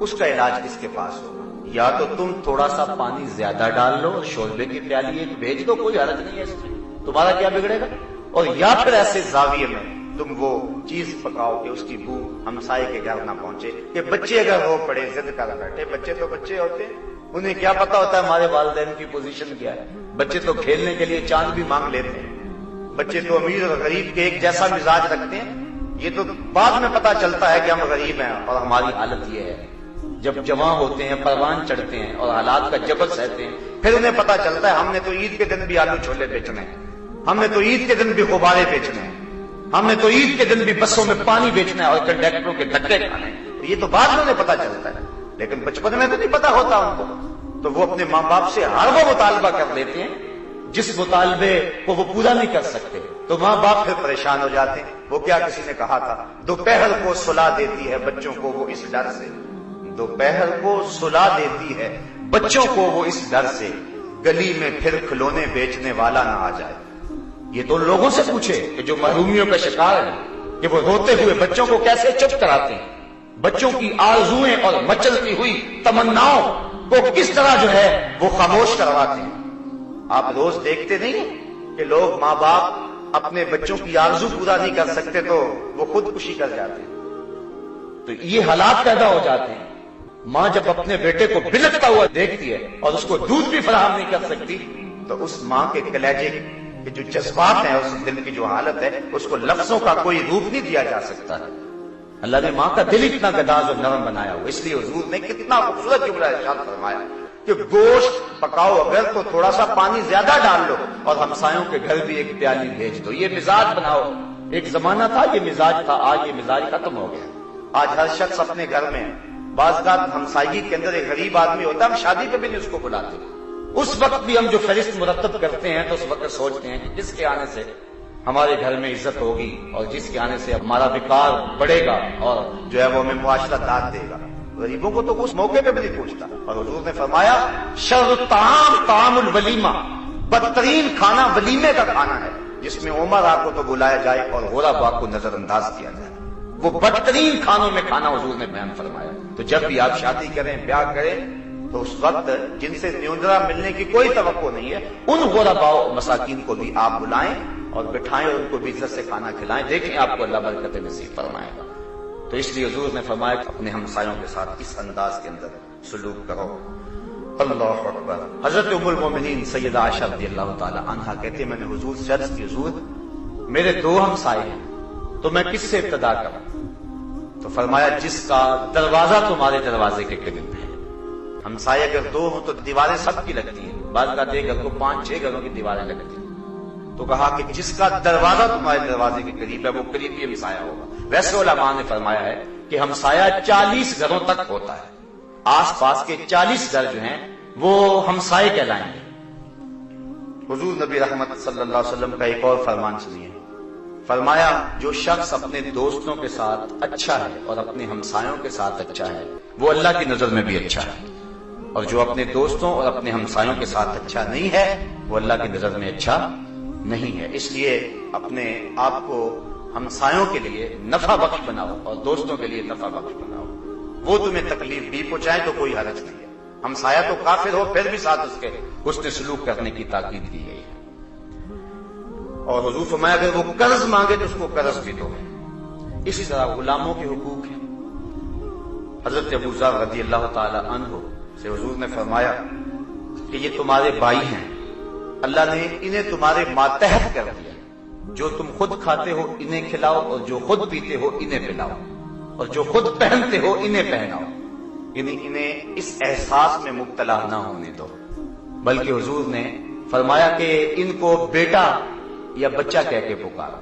اس کا علاج کس کے پاس ہوگا؟ یا تو تم تھوڑا سا پانی زیادہ ڈال لو اور شوربے کی پیالی ایک بھیج دو، کوئی حرج نہیں ہے اس میں، تمہارا کیا بگڑے گا؟ اور یا پھر ایسے زاویے میں تم وہ چیز پکاؤ کہ اس کی بو ہمسائے کے گھر نہ پہنچے، کہ بچے اگر رو پڑے ضد کر بیٹھے، بچے تو بچے ہوتے ہیں، انہیں کیا پتا ہوتا ہے ہمارے والدین کی پوزیشن کیا ہے، بچے تو کھیلنے کے لیے چاند بھی مانگ لیتے ہیں، بچے تو امیر اور غریب کے ایک جیسا مزاج رکھتے ہیں، یہ تو بعد میں پتا چلتا ہے کہ ہم غریب ہیں اور ہماری حالت یہ ہے، جب جوان ہوتے ہیں پروان چڑھتے ہیں اور حالات کا جبر سہتے ہیں، پھر انہیں پتا چلتا ہے ہم نے تو عید کے دن بھی آلو چھولے بیچنے ہیں، ہم نے تو عید کے دن بھی غبارے بیچنے ہیں، ہم نے تو عید کے دن بھی بسوں میں پانی بیچنا ہے اور کنڈکٹروں کے دھکے کھانے ہیں، یہ تو بعد میں انہیں پتا چلتا ہے، لیکن بچپن میں تو نہیں پتا ہوتا ان کو، تو وہ اپنے ماں باپ سے ہر وہ مطالبہ کر لیتے ہیں جس مطالبے کو وہ پورا نہیں کر سکتے، تو ماں باپ پھر پریشان ہو جاتے ہیں۔ وہ کیا کسی نے کہا تھا، دوپہر کو سلا دیتی ہے بچوں کو وہ اس ڈر سے، دوپہر کو سلا دیتی ہے بچوں کو وہ اس ڈر سے، گلی میں پھر کھلونے بیچنے والا نہ آ جائے۔ یہ تو لوگوں سے پوچھے کہ جو محرومیوں کا شکار ہے کہ وہ روتے ہوئے بچوں کو کیسے چپ کراتے ہیں، بچوں کی آرزوئیں اور مچلتی ہوئی تمناؤں کو کس طرح جو ہے وہ خاموش کرواتے ہیں۔ آپ روز دیکھتے نہیں کہ لوگ ماں باپ اپنے بچوں کی آرزو پورا نہیں کر سکتے تو وہ خودکشی کر جاتے ہیں، تو یہ حالات پیدا ہو جاتے ہیں۔ ماں جب اپنے بیٹے کو بلکتا ہوا دیکھتی ہے اور اس کو دودھ بھی فراہم نہیں کر سکتی تو اس ماں کے کلیجے کے جو جذبات ہیں، اس دل کی جو حالت ہے، اس کو لفظوں کا کوئی روپ نہیں دیا جا سکتا ہے۔ اللہ نے ماں کا دل اتنا گداز اور نرم بنایا ہوا، اس لیے حضور نے کتنا خوبصورت جملہ ارشاد فرمایا کہ گوشت پکاؤ اگر تو تھوڑا سا پانی زیادہ ڈال لو اور ہمسایوں کے گھر بھی ایک پیالی بھیج دو، یہ مزاج بناؤ۔ ایک زمانہ تھا یہ مزاج تھا، آج یہ مزاج ختم ہو گیا۔ آج ہر شخص اپنے گھر میں، بعض اوقات ہمسائیگی کے اندر ایک غریب آدمی ہوتا ہے، ہم شادی پہ بھی نہیں اس کو بلاتے، اس وقت بھی ہم جو فہرست مرتب کرتے ہیں تو اس وقت سوچتے ہیں کہ جس کے آنے سے ہمارے گھر میں عزت ہوگی اور جس کے آنے سے ہمارا وقار بڑھے گا اور جو ہے وہ ہمیں معاشرہ داد دے گا، غریبوں کو تو اس موقع پہ بھی نہیں پوچھتا۔ اور حضور نے فرمایا شر الطعام طعام الولیمہ، بدترین کھانا ولیمے کا کھانا ہے جس میں عمرا کو تو بلایا جائے اور غربا کو نظر انداز کیا جائے، وہ بدترین کھانوں میں کھانا حضور نے بیان فرمایا۔ تو جب بھی آپ شادی کریں، بیاہ کریں، تو اس وقت جن سے نیوندرا ملنے کی کوئی توقع نہیں ہے ان غرباء و مساکین کو بھی آپ بلائیں اور بٹھائیں اور ان کو بھی عزت سے کھانا کھلائیں، دیکھیں آپ کو اللہ برکت نصیب فرمائے گا۔ تو اس لیے حضور نے فرمایا کہ اپنے ہمسایوں کے ساتھ اس انداز کے اندر سلوک کرو۔ اللہ اکبر۔ حضرت ام المومنین سیدہ عائشہ رضی اللہ تعالی عنہا کہتے ہیں میں نے حضور سے عرض کی حضور میرے دو ہمسائے ہیں تو میں کس سے ابتدا کروں؟ تو فرمایا جس کا دروازہ تمہارے دروازے کے قریب ہے۔ ہمسائے اگر دو ہوں تو دیواریں سب کی لگتی ہیں، بعض کا دیکھ گھر کو 5-6 گھروں کی دیواریں لگتی ہیں، تو کہا کہ جس کا دروازہ تمہارے دروازے کے قریب ہے وہ قریبی ہمسایہ ہوگا۔ ویسے علماء نے فرمایا ہے کہ ہمسایہ 40 گھروں تک ہوتا ہے، آس پاس کے 40 گھر جو ہیں وہ ہمسائے کہلائیں گے۔ حضور نبی رحمت صلی اللہ علیہ وسلم کا ایک اور فرمان سنیے، فرمایا جو شخص اپنے دوستوں کے ساتھ اچھا ہے اور اپنے ہمسایوں کے ساتھ اچھا ہے وہ اللہ کی نظر میں بھی اچھا ہے، اور جو اپنے دوستوں اور اپنے ہمسایوں کے ساتھ اچھا نہیں ہے وہ اللہ کی نظر میں اچھا نہیں ہے۔ اس لیے اپنے آپ کو ہمسایوں کے لیے نفع بخش بناؤ اور دوستوں کے لیے نفع بخش بناؤ، وہ تمہیں تکلیف بھی پہنچائیں تو کوئی حرج نہیں ہے۔ ہمسایہ تو کافر ہو پھر بھی ساتھ اس کے حسن سلوک کرنے کی تاکید کی گئی ہے۔ اور حضور فرمایا اگر وہ قرض مانگے تو اس کو قرض بھی دو۔ اسی طرح غلاموں کے حقوق ہیں۔ حضرت ابو ذر رضی اللہ تعالی عنہ سے حضور نے فرمایا کہ یہ تمہارے بھائی ہیں، اللہ نے انہیں تمہارے ماتحت کر دیا، جو تم خود کھاتے ہو انہیں کھلاؤ اور جو خود پیتے ہو انہیں پلاؤ اور جو خود پہنتے ہو انہیں پہناؤ، یعنی انہیں اس احساس میں مبتلا نہ ہونے دو۔ بلکہ حضور نے فرمایا کہ ان کو بیٹا یا بچہ کہہ کے پکارو،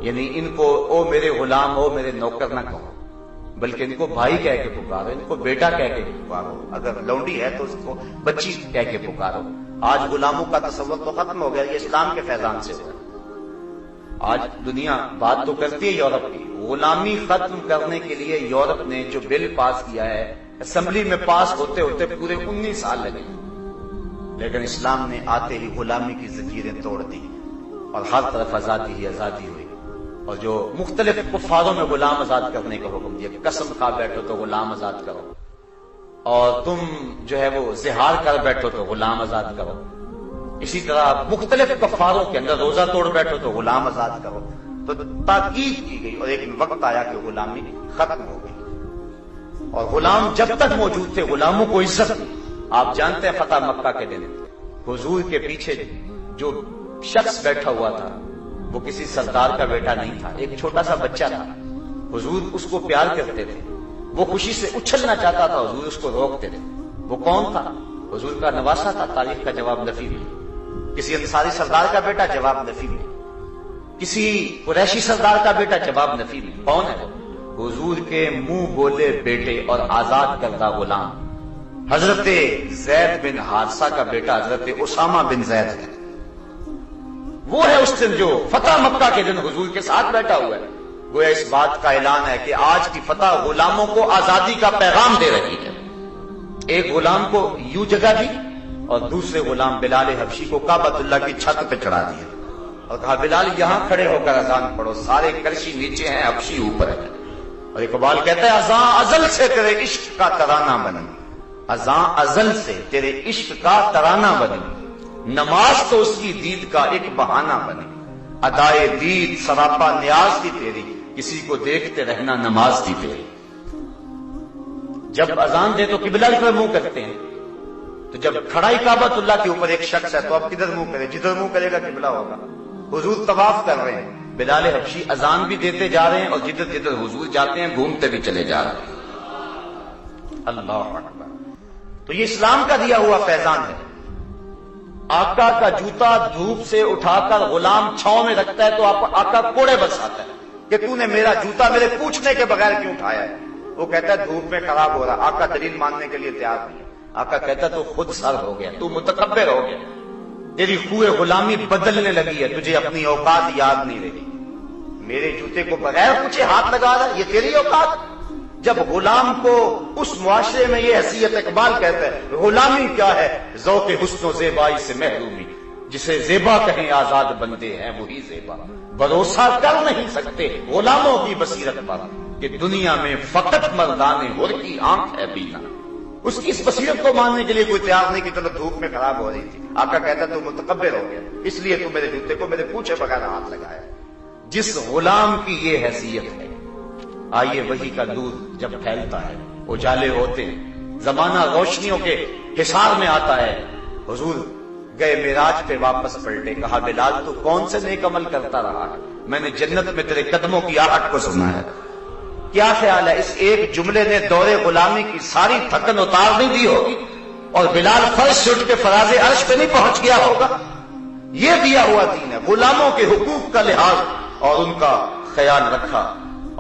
یعنی ان کو او میرے غلام او میرے نوکر نہ کہو، بلکہ ان کو بھائی کہہ کے پکارو، ان کو بیٹا کہہ کے پکارو، اگر لونڈی ہے تو اس کو بچی کہہ کے پکارو۔ آج غلاموں کا تصور تو ختم ہو گیا، یہ اسلام کے فیضان سے ہوا۔ آج دنیا بات تو کرتی ہے یورپ کی، غلامی ختم کرنے کے لیے یورپ نے جو بل پاس کیا ہے اسمبلی میں پاس ہوتے ہوتے پورے 19 سال لگے، لیکن اسلام نے آتے ہی غلامی کی زنجیریں توڑ دی۔ اور ہر طرف آزادی ہی آزادی ہوئی، اور جو مختلف کفاروں میں غلام آزاد کرنے کا حکم دیا، قسم کھا بیٹھو تو غلام آزاد کرو، اور تم جو ہے وہ زہار کر بیٹھو تو غلام آزاد کرو، اسی طرح مختلف کفاروں کے اندر روزہ توڑ بیٹھو تو غلام آزاد کرو، تو تاکید کی گئی، اور ایک وقت آیا کہ غلامی ختم ہو گئی، اور غلام جب تک موجود تھے غلاموں کو عزت تھی۔ آپ جانتے ہیں فتح مکہ کے دن حضور کے پیچھے جو شخص بیٹھا ہوا تھا وہ کسی سردار کا بیٹا نہیں تھا، ایک چھوٹا سا بچہ تھا، حضور اس کو پیار کرتے تھے، وہ خوشی سے اچھلنا چاہتا تھا، حضور اس کو روکتے تھے۔ وہ کون تھا؟ حضور کا نواسا تھا، تاریخ کا جواب نفی میں، کسی انصاری سردار کا بیٹا، جواب نفی میں، کسی قریشی سردار کا بیٹا، جواب نفی میں۔ کون ہے وہ؟ حضور کے منہ بولے بیٹے اور آزاد کردہ غلام حضرت زید بن حارثہ کا بیٹا حضرت اسامہ بن زید ہے۔ وہ ہے اس دن جو فتح مکہ کے دن حضور کے ساتھ بیٹھا ہوا ہے۔ گویا اس بات کا اعلان ہے کہ آج کی فتح غلاموں کو آزادی کا پیغام دے رہی ہے۔ ایک غلام کو یوں جگہ دی اور دوسرے غلام بلال حبشی کو کعبۃ اللہ کی چھت پہ چڑھا دیا اور کہا بلال یہاں کھڑے ہو کر اذان پڑھو، سارے کرشی نیچے ہیں، حبشی اوپر ہے۔ اور اقبال کہتا ہے اذان ازل سے تیرے عشق کا ترانہ بنی، اذان ازل سے تیرے عشق کا ترانہ بنی، نماز تو اس کی دید کا ایک بہانہ بنی، ادائے دید سراپا نیاز تھی تیری، کسی کو دیکھتے رہنا نماز تھی تیری۔ جب اذان دے تو قبلہ کی طرف منہ کرتے ہیں، تو جب کھڑائی کعبۃ اللہ کے اوپر ایک شخص ہے تو اب کدھر منہ کرے؟ جدھر منہ کرے گا قبلہ ہوگا۔ حضور طواف کر رہے ہیں، بلال حبشی اذان بھی دیتے جا رہے ہیں اور جدھر جدھر حضور جاتے ہیں گھومتے بھی چلے جا رہے ہیں۔ اللہ اکبر۔ تو یہ اسلام کا دیا ہوا فیضان ہے۔ آقا کا جوتا دھوپ سے اٹھا کر غلام چھاؤں میں رکھتا ہے تو آقا کوڑے برساتا ہے کہ تو نے میرا جوتا میرے پوچھنے کے بغیر کیوں اٹھایا ہے؟ وہ کہتا ہے دھوپ میں خراب ہو رہا۔ آقا دلیل ماننے کے لیے تیار نہیں ہے۔ آقا کہتا ہے تو خود سر ہو گیا، تو متکبر ہو گیا، تیری خوئے غلامی بدلنے لگی ہے، تجھے اپنی اوقات یاد نہیں رہی، میرے جوتے کو بغیر پوچھے ہاتھ لگا رہا، یہ تیری اوقات؟ جب غلام کو اس معاشرے میں یہ حیثیت، اقبال کہتا ہے غلامی کیا ہے؟ ذوق حسن و زیبائی سے محرومی، جسے زیبا کہیں آزاد بندے ہیں وہی زیبا، بھروسہ کر نہیں سکتے غلاموں کی بصیرت پر کہ دنیا میں فقط مردان حر کی آنکھ ہے بینا۔ اس کی اس بصیرت کو ماننے کے لیے کوئی تیار نہیں کہ چلو دھوپ میں خراب ہو رہی تھی۔ آقا کہتا تو متکبر ہو گیا، اس لیے تو میرے جوتے کو میرے پوچھے بغیر ہاتھ لگایا۔ جس غلام کی یہ حیثیت ہے، آئیے وحی کا دودھ جب پھیلتا ہے، اجالے ہوتے ہیں، زمانہ روشنیوں کے حصار میں آتا ہے، حضور گئے معراج پہ واپس پلٹے، کہا بلال تو کون سے نیک عمل کرتا رہا ہے؟ میں نے جنت میں تیرے قدموں کی آہٹ کو سنا ہے۔ کیا خیال ہے اس ایک جملے نے دور غلامی کی ساری تھکن اتار نہیں دی ہوگی اور بلال فرش سے اٹھ کے فراز عرش پہ نہیں پہنچ گیا ہوگا؟ یہ دیا ہوا دین ہے، غلاموں کے حقوق کا لحاظ اور ان کا خیال رکھا،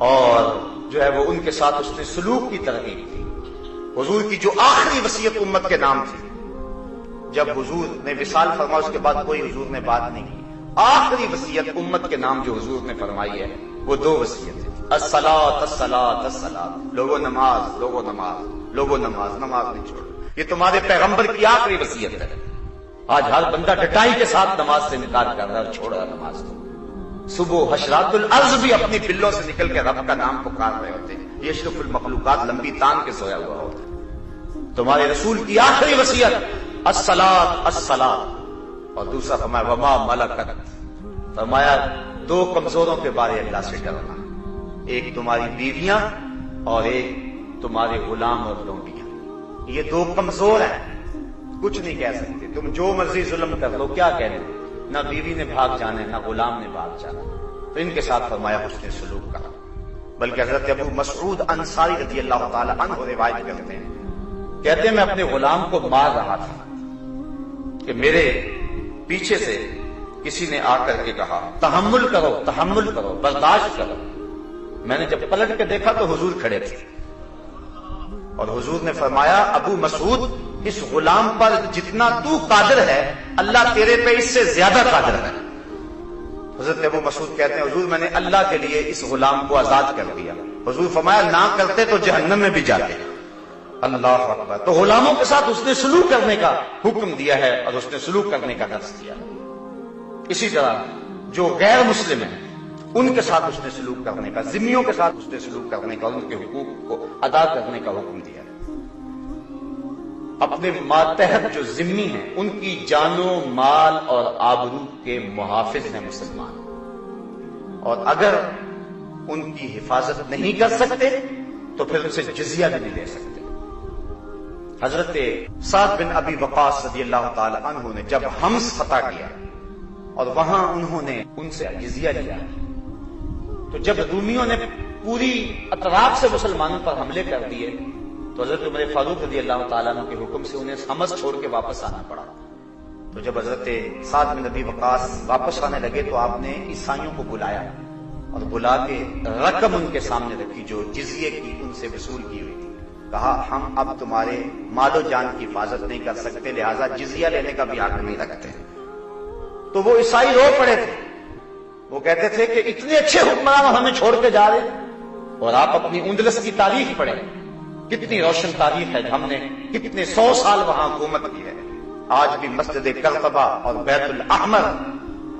اور جو ہے وہ ان کے ساتھ اس نے سلوک کی ترغیب دی۔ حضور کی جو آخری وصیت امت کے نام تھی، جب حضور نے وصال فرمایا اس کے بعد کوئی حضور نے بات نہیں کی، آخری وصیت امت کے نام جو حضور نے فرمائی ہے وہ دو وصیت ہے، الصلاۃ الصلاۃ الصلاۃ، لوگو نماز، لوگو نماز، لوگو نماز، نماز نہیں چھوڑو۔ یہ تمہارے پیغمبر کی آخری وصیت ہے۔ آج ہر بندہ ڈٹائی کے ساتھ نماز سے انکار کر رہا ہے، چھوڑ رہا نماز کو۔ صبح حشرات الارض بھی اپنی بلوں سے نکل کے رب کا نام پکار رہے ہوتے ہیں، یہ اشرف المخلوقات لمبی تان کے سویا ہوا ہوتا ہے۔ تمہارے رسول کی آخری وصیت الصلاۃ الصلاۃ، اور دوسرا فرمایا وما ملکت، فرمایا دو کمزوروں کے بارے اللہ سے ڈرنا، ایک تمہاری بیویاں اور ایک تمہارے غلام اور لونڈیاں، یہ دو کمزور ہیں، کچھ نہیں کہہ سکتے، تم جو مرضی ظلم کر لو، کیا کہنے، نہ بیوی نے بھاگ جانا ہے نہ غلام نے بھاگ جانا، تو ان کے ساتھ فرمایا حسن سلوک کرا۔ بلکہ حضرت ابو مسعود انصاری رضی اللہ تعالی عنہ روایت کرتے ہیں، کہتے ہیں میں اپنے غلام کو مار رہا تھا کہ میرے پیچھے سے کسی نے آ کر کے کہا تحمل کرو تحمل کرو، برداشت کرو۔ میں نے جب پلٹ کے دیکھا تو حضور کھڑے تھے، اور حضور نے فرمایا ابو مسعود اس غلام پر جتنا تو قادر ہے اللہ تیرے پہ اس سے زیادہ قادر ہے۔ حضرت ابو مسعود کہتے ہیں حضور میں نے اللہ کے لیے اس غلام کو آزاد کر دیا۔ حضور فرمایا نہ کرتے تو جہنم میں بھی جاتے۔ اللہ اکبر۔ تو غلاموں کے ساتھ اس نے سلوک کرنے کا حکم دیا ہے اور اس نے سلوک کرنے کا درس دیا۔ اسی طرح جو غیر مسلم ہیں ان کے ساتھ اس نے سلوک کرنے کا، ذمیوں کے ساتھ اس نے سلوک کرنے کا، ان کے حقوق کو ادا کرنے کا حکم دیا ہے۔ اپنے ماتحت جو ذمی ہیں ان کی جان و مال اور آبرو کے محافظ ہیں مسلمان، اور اگر ان کی حفاظت نہیں کر سکتے تو پھر ان سے جزیہ بھی نہیں لے سکتے۔ حضرت سعد بن ابی وقاص رضی اللہ تعالی عنہ نے جب حمص فتح کیا اور وہاں انہوں نے ان سے جزیہ لیا، تو جب رومیوں نے پوری اطراف سے مسلمانوں پر حملے کر دیے تو حضرت عمر فاروق رضی اللہ تعالیٰ عنہ کے حکم سے انہیں حمص چھوڑ کے واپس آنا پڑا۔ تو جب حضرت سعد بن ابی وقاص واپس آنے لگے تو آپ نے عیسائیوں کو بلایا اور بلا کے رقم ان کے سامنے رکھی جو جزیے کی ان سے وصول کی ہوئی تھی۔ کہا ہم اب تمہارے مال و جان کی حفاظت نہیں کر سکتے، لہذا جزیہ لینے کا بھی حق نہیں رکھتے۔ تو وہ عیسائی رو پڑے تھے، وہ کہتے تھے کہ اتنے اچھے حکمران ہمیں چھوڑ کے جا رہے، اور آپ اپنی اندلس کی تاریخ پڑھیں، کتنی روشن تاریخ ہے، ہم نے کتنے 100 سال وہاں حکومت کی ہے۔ آج بھی مسجد کرتبہ اور بیت الاحمر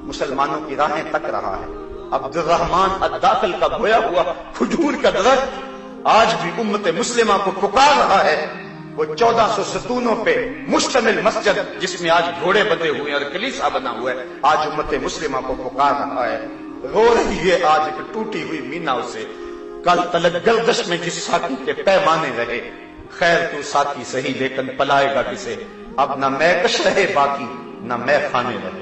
مسلمانوں کی راہیں تک رہا ہے۔ عبد الرحمن الداخل کا بویا ہوا کھجور کا درخت آج بھی امت مسلمہ کو پکار رہا ہے۔ وہ 1400 ستونوں پہ مشتمل مسجد جس میں آج گھوڑے بندے ہوئے اور کلیسا بنا ہوا ہے، آج امت مسلمہ کو پکار رہا ہے۔ رو رہی ہے آج ایک ٹوٹی ہوئی مینا اسے، کل تلک گردش میں جس ساکی کے پیمانے رہے، خیر تو ساکی صحیح لیکن پلائے گا کسے، اب نہ میں کش رہے باقی نہ میں خانے رہے۔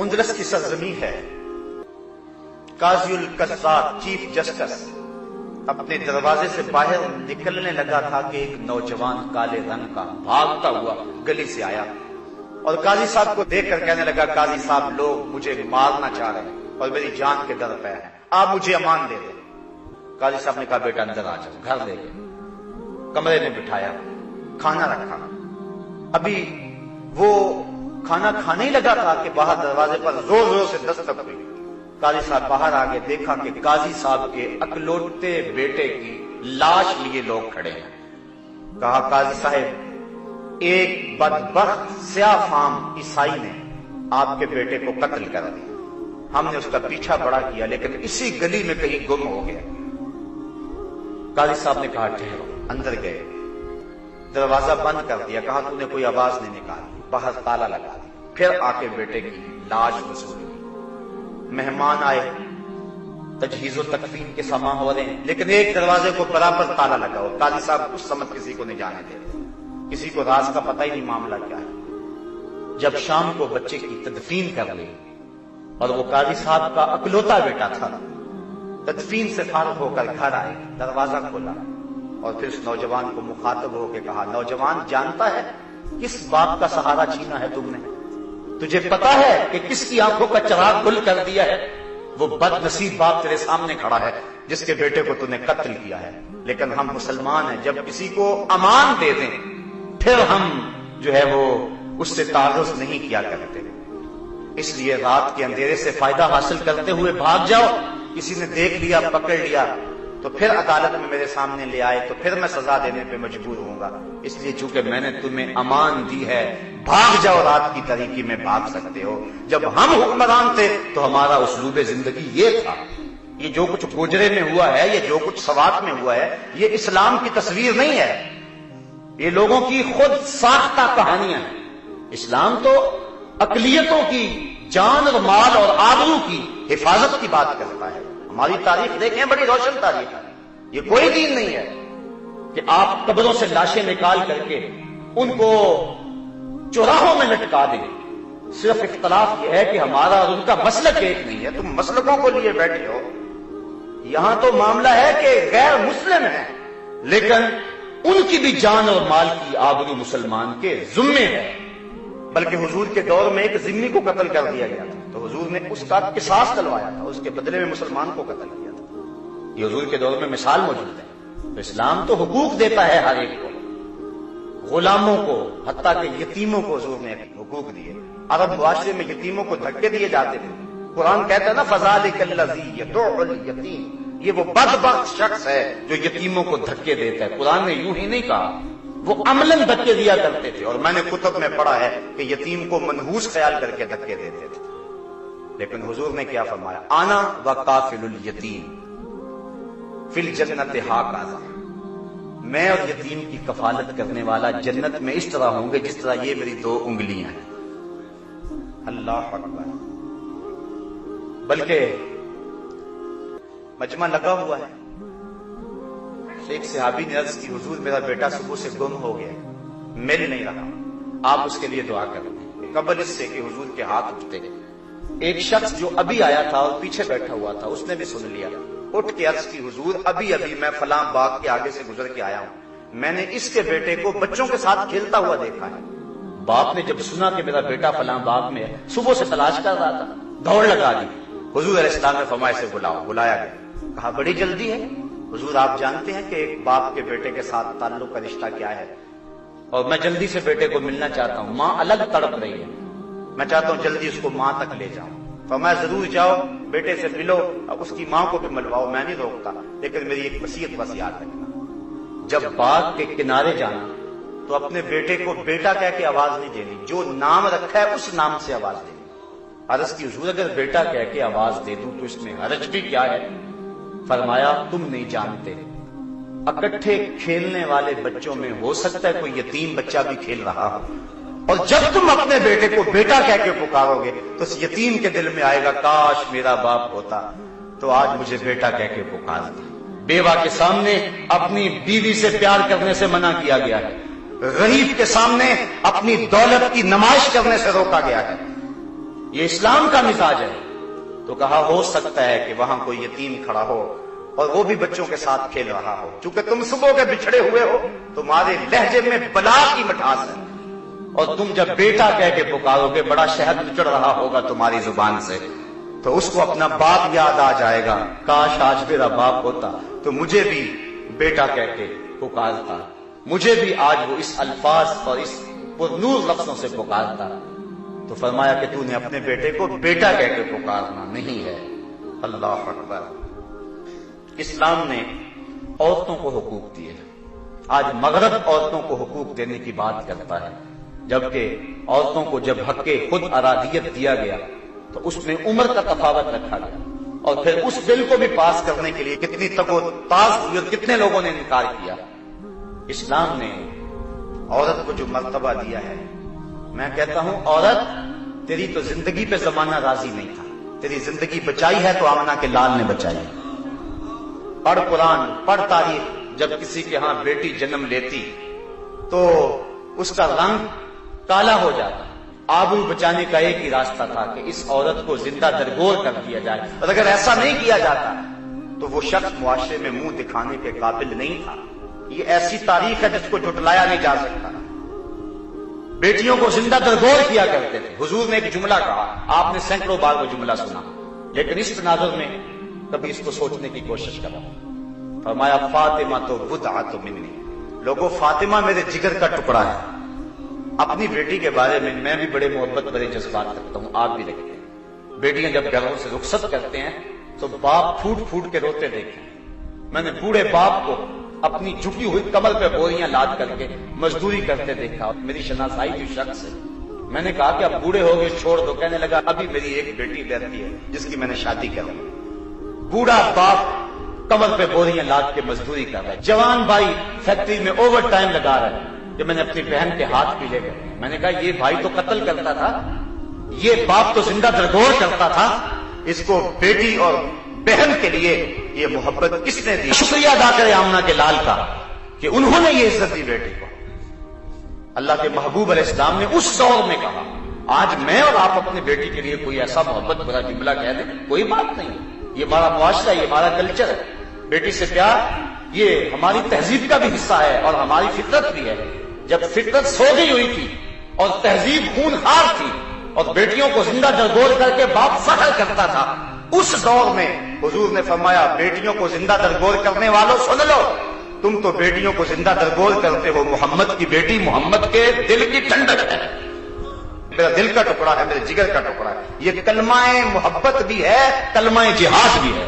اندلس کی سرزمین ہے۔ قاضی القضات چیف جسٹس اپنے دروازے سے باہر نکلنے لگا تھا کہ ایک نوجوان کالے رنگ کا بھاگتا ہوا گلی سے آیا اور قاضی صاحب کو دیکھ کر کہنے لگا، قاضی صاحب لوگ مجھے مارنا چاہ رہے ہیں اور میری جان کے در پہ ہیں، آپ مجھے امان دے دیں۔ قاضی صاحب نے کہا بیٹا اندر آ جاؤ، گھر لے گئے، کمرے میں بٹھایا، کھانا رکھا۔ ابھی وہ کھانا کھانے ہی لگا تھا کہ باہر دروازے پر زور زور سے دستک ہوئی۔ قاضی صاحب باہر آگے دیکھا کہ قاضی صاحب کے اکلوتے بیٹے کی لاش لیے لوگ کھڑے ہیں۔ کہا قاضی صاحب ایک بدبخت سیاہ فام عیسائی نے آپ کے بیٹے کو قتل کر دیا، ہم نے اس کا پیچھا بڑا کیا لیکن اسی گلی میں کہیں گم ہو گیا۔ قاضی صاحب نے کہا ٹھہرو، اندر گئے، دروازہ بند کر دیا، کہا تو نے کوئی آواز نہیں نکالی، باہر تالا لگا دیا، پھر آ کے بیٹے کی لاش وصول کی۔ مہمان آئے، تجہیز و تکفین کے سامان ہو رہے ہیں، لیکن ایک دروازے کو برابر تالا لگا ہو۔ قاضی صاحب اس سمجھ کسی کو نہیں جانے دیتے، کسی کو راز کا پتہ ہی نہیں معاملہ کیا ہے۔ جب شام کو بچے کی تدفین کر لی اور وہ قاضی صاحب کا اکلوتا بیٹا تھا، تدفین سے فارغ ہو کر گھر آئے، دروازہ کھولا اور پھر اس نوجوان کو مخاطب ہو کے کہا، نوجوان جانتا ہے کس باپ کا سہارا چھینا ہے تم نے؟ تجھے پتا ہے کہ کس کی آنکھوں کا چراغ گل کر دیا ہے؟ وہ بد نصیب باپ تیرے سامنے کھڑا ہے جس کے بیٹے کو تُو نے قتل کیا ہے۔ لیکن ہم مسلمان ہیں، جب کسی کو امان دے دیں پھر ہم جو ہے وہ اس سے تعرض نہیں کیا کرتے، اس لیے رات کے اندھیرے سے فائدہ حاصل کرتے ہوئے بھاگ جاؤ، کسی نے دیکھ لیا پکڑ لیا تو پھر عدالت میں میرے سامنے لے آئے تو پھر میں سزا دینے پہ مجبور ہوں گا، اس لیے چونکہ میں نے تمہیں امان دی ہے بھاگ جاؤ، رات کی تاریکی میں بھاگ سکتے ہو۔ جب ہم حکمران تھے تو ہمارا اسلوب زندگی یہ تھا۔ یہ جو کچھ گوجرے میں ہوا ہے، یہ جو کچھ سوات میں ہوا ہے، یہ اسلام کی تصویر نہیں ہے، یہ لوگوں کی خود ساختہ کہانیاں ہیں۔ اسلام تو اقلیتوں کی جان اور مال اور آبرو کی حفاظت کی بات کرتا ہے۔ ہماری تاریخ دیکھیں، بڑی روشن تاریخ ہے، یہ کوئی دین نہیں ہے کہ آپ قبروں سے لاشیں نکال کر کے ان کو چوراہوں میں لٹکا دیں۔ صرف اختلاف یہ ہے کہ ہمارا اور ان کا مسلک ایک نہیں ہے، تم مسلکوں کو لیے بیٹھے ہو۔ یہاں تو معاملہ ہے کہ غیر مسلم ہیں لیکن ان کی بھی جان اور مال کی آبرو مسلمان کے ذمے ہے۔ بلکہ حضور کے دور میں ایک ذمہ کو قتل کر دیا گیا تھا تو حضور نے اس کا قصاص چلوایا تھا، اس کے بدلے میں مسلمان کو قتل کیا تھا۔ یہ حضور کے دور میں مثال موجود ہے۔ تو اسلام تو حقوق دیتا ہے ہر ایک کو، غلاموں کو، حتیٰ کہ یتیموں کو حضور نے حقوق دیے۔ عرب معاشرے میں یتیموں کو دھکے دیے جاتے تھے، قرآن کہتا ہے نا فَذَلِكَ الَّذِي يَدُعُّ الْيَتِيمَ، یہ وہ بدبخت شخص ہے جو یتیموں کو دھکے دیتا ہے. قرآن نے یوں ہی نہیں کہا، وہ عملاً دھکے دیا کرتے تھے، اور میں نے کتب میں پڑھا ہے کہ یتیم کو منحوس خیال کر کے دھکے دیتے تھے. لیکن حضور نے کیا فرمایا؟ آنا وکافل الیتیم فی الجنت ہاکذا، میں اور یتیم کی کفالت کرنے والا جنت میں اس طرح ہوں گے جس طرح یہ میری 2 انگلیاں ہیں. اللہ اکبر. بلکہ مجمع لگا ہوا ہے. ایک صحابی نے عرض کی، حضور میرا بیٹا صبح سے گم ہو گیا، مل نہیں رہا، آپ اس کے لیے دعا کریں. قبل اس سے کہ حضور کے ہاتھ اٹھتے، ایک شخص جو ابھی آیا تھا اور پیچھے بیٹھا ہوا تھا اس نے بھی سن لیا، اٹھ کے عرض کی، حضور ابھی میں فلاں باغ کے آگے سے گزر کے آیا ہوں، میں نے اس کے بیٹے کو بچوں کے ساتھ کھیلتا ہوا دیکھا ہے. باپ نے جب سنا کہ میرا بیٹا فلاں باغ میں ہے، صبح سے تلاش کر رہا تھا، دوڑ لگا دی. حضور علیہ السلام نے فرمایا سے بلاؤ. بلایا گیا. کہا بڑی جلدی ہے حضور، آپ جانتے ہیں کہ ایک باپ کے بیٹے کے ساتھ تعلق کا رشتہ کیا ہے، اور میں جلدی سے بیٹے کو ملنا چاہتا ہوں، ماں الگ تڑپ رہی ہے، میں چاہتا ہوں جلدی اس کو ماں تک لے جاؤں. فرمایا ضرور جاؤ، بیٹے سے ملو، اس کی ماں کو بھی ملواؤ، میں نہیں روکتا، لیکن میری ایک وصیت بس یاد رکھنا، جب باغ کے کنارے جانا تو اپنے بیٹے کو بیٹا کہہ کے آواز نہیں دینی، جو نام رکھا ہے اس نام سے آواز دینی. عرض کی، حضور اگر بیٹا کہہ کے آواز دے دوں تو اس میں حرج بھی کیا ہے؟ فرمایا تم نہیں جانتے، اکٹھے کھیلنے والے بچوں میں ہو سکتا ہے کوئی یتیم بچہ بھی کھیل رہا ہو، اور جب تم اپنے بیٹے کو بیٹا کہہ کے پکارو گے تو اس یتیم کے دل میں آئے گا کاش میرا باپ ہوتا تو آج مجھے بیٹا کہہ کے پکارتا. بیوہ کے سامنے اپنی بیوی سے پیار کرنے سے منع کیا گیا ہے، غریب کے سامنے اپنی دولت کی نمائش کرنے سے روکا گیا ہے. یہ اسلام کا مزاج ہے. تو کہا ہو سکتا ہے کہ وہاں کوئی یتیم کھڑا ہو اور وہ بھی بچوں کے ساتھ کھیل رہا ہو، چونکہ تم صبح کے بچھڑے ہوئے ہو، تمہارے لہجے میں بلا کی مٹھاس ہے، اور تم جب بیٹا کہہ کے پکارو گے بڑا شہد نچڑ رہا ہوگا تمہاری زبان سے، تو اس کو اپنا باپ یاد آ جائے گا، کاش آج میرا باپ ہوتا تو مجھے بھی بیٹا کہہ کے پکارتا، مجھے بھی آج وہ اس الفاظ اور اس پرنور لفظوں سے پکارتا. تو فرمایا کہ تو نے اپنے بیٹے کو بیٹا کہہ کے پکارنا نہیں ہے. اللہ اکبر. اسلام نے عورتوں کو حقوق دیے. آج مغرب عورتوں کو حقوق دینے کی بات کرتا ہے، جبکہ عورتوں کو جب حق خود ارادیت دیا گیا تو اس میں عمر کا تفاوت رکھا گیا، اور پھر اس بل کو بھی پاس کرنے کے لیے کتنی تگ و تاز ہوئی اور کتنے لوگوں نے انکار کیا. اسلام نے عورت کو جو مرتبہ دیا ہے، میں کہتا ہوں عورت تیری تو زندگی پہ زمانہ راضی نہیں تھا، تیری زندگی بچائی ہے تو آمنہ کے لال نے بچائی. پڑھ قرآن، پڑھ تاریخ. جب کسی کے ہاں بیٹی جنم لیتی تو اس کا رنگ کالا ہو جاتا، آبرو بچانے کا ایک ہی راستہ تھا کہ اس عورت کو زندہ درگور کر دیا جائے، اور اگر ایسا نہیں کیا جاتا تو وہ شخص معاشرے میں منہ دکھانے کے قابل نہیں تھا. یہ ایسی تاریخ ہے جس کو جھٹلایا نہیں جا سکتا. بیٹیوں کو زندہ درگور کیا کرتے تھے. حضور نے ایک جملہ کہا، آپ نے سینکڑوں بار وہ جملہ سنا، لیکن اس تناظر میں کبھی اس کو سوچنے کی کوشش کرا. فرمایا فاطمہ تو بضعۃ منی، لوگوں فاطمہ میرے جگر کا ٹکڑا ہے. اپنی بیٹی کے بارے میں بھی بڑے محبت بڑے جذبات رکھتا ہوں، آپ بھی رکھتے ہیں. بیٹیاں جب گھروں سے رخصت کرتے ہیں تو باپ پھوٹ پھوٹ کے روتے دیکھے. میں نے بوڑھے باپ کو اپنی جھکی ہوئی کمر پہ بوریاں لاد کر کے مزدوری کرتے دیکھا. میری شناسائی جو شخص ہے، میں نے کہا کہ اب بوڑھے ہو گئے چھوڑ دو. کہنے لگا ابھی میری ایک بیٹی رہتی ہے جس کی میں نے شادی کر لی. بوڑھا باپ کمر پہ بوریاں لاد کے مزدوری کر رہا ہے. جوان بھائی فیکٹری میں اوور ٹائم لگا رہا ہے کہ میں نے اپنی بہن کے ہاتھ بھی لے گئے. میں نے کہا یہ بھائی تو قتل کرتا تھا، یہ باپ تو زندہ درگور کرتا تھا، اس کو بیٹی اور بہن کے لیے یہ محبت کس نے دی؟ شکریہ ادا کرے آمنہ کے لال کا کہ انہوں نے یہ عزت دی بیٹی کو. اللہ کے محبوب علیہ السلام نے اس دور میں کہا. آج میں اور آپ اپنی بیٹی کے لیے کوئی ایسا محبت بھرا جملہ کہہ دیں، کوئی بات نہیں. یہ ہمارا معاشرہ، یہ ہمارا کلچر ہے. بیٹی سے پیار یہ ہماری تہذیب کا بھی حصہ ہے اور ہماری فطرت بھی ہے. جب فطرت سو گئی ہوئی تھی اور تہذیب خون خار تھی اور بیٹیوں کو زندہ درگور کر کے باپ فخر کرتا تھا، اس دور میں حضور نے فرمایا بیٹیوں کو زندہ درگور کرنے والوں سن لو، تم تو بیٹیوں کو زندہ درگور کرتے ہو. محمد کی بیٹی محمد کے دل کی ٹھنڈک ہے، میرا دل کا ٹکڑا ہے، میرے جگر کا ٹکڑا ہے. یہ کلمہ محبت بھی ہے، کلمہ جہاد بھی ہے.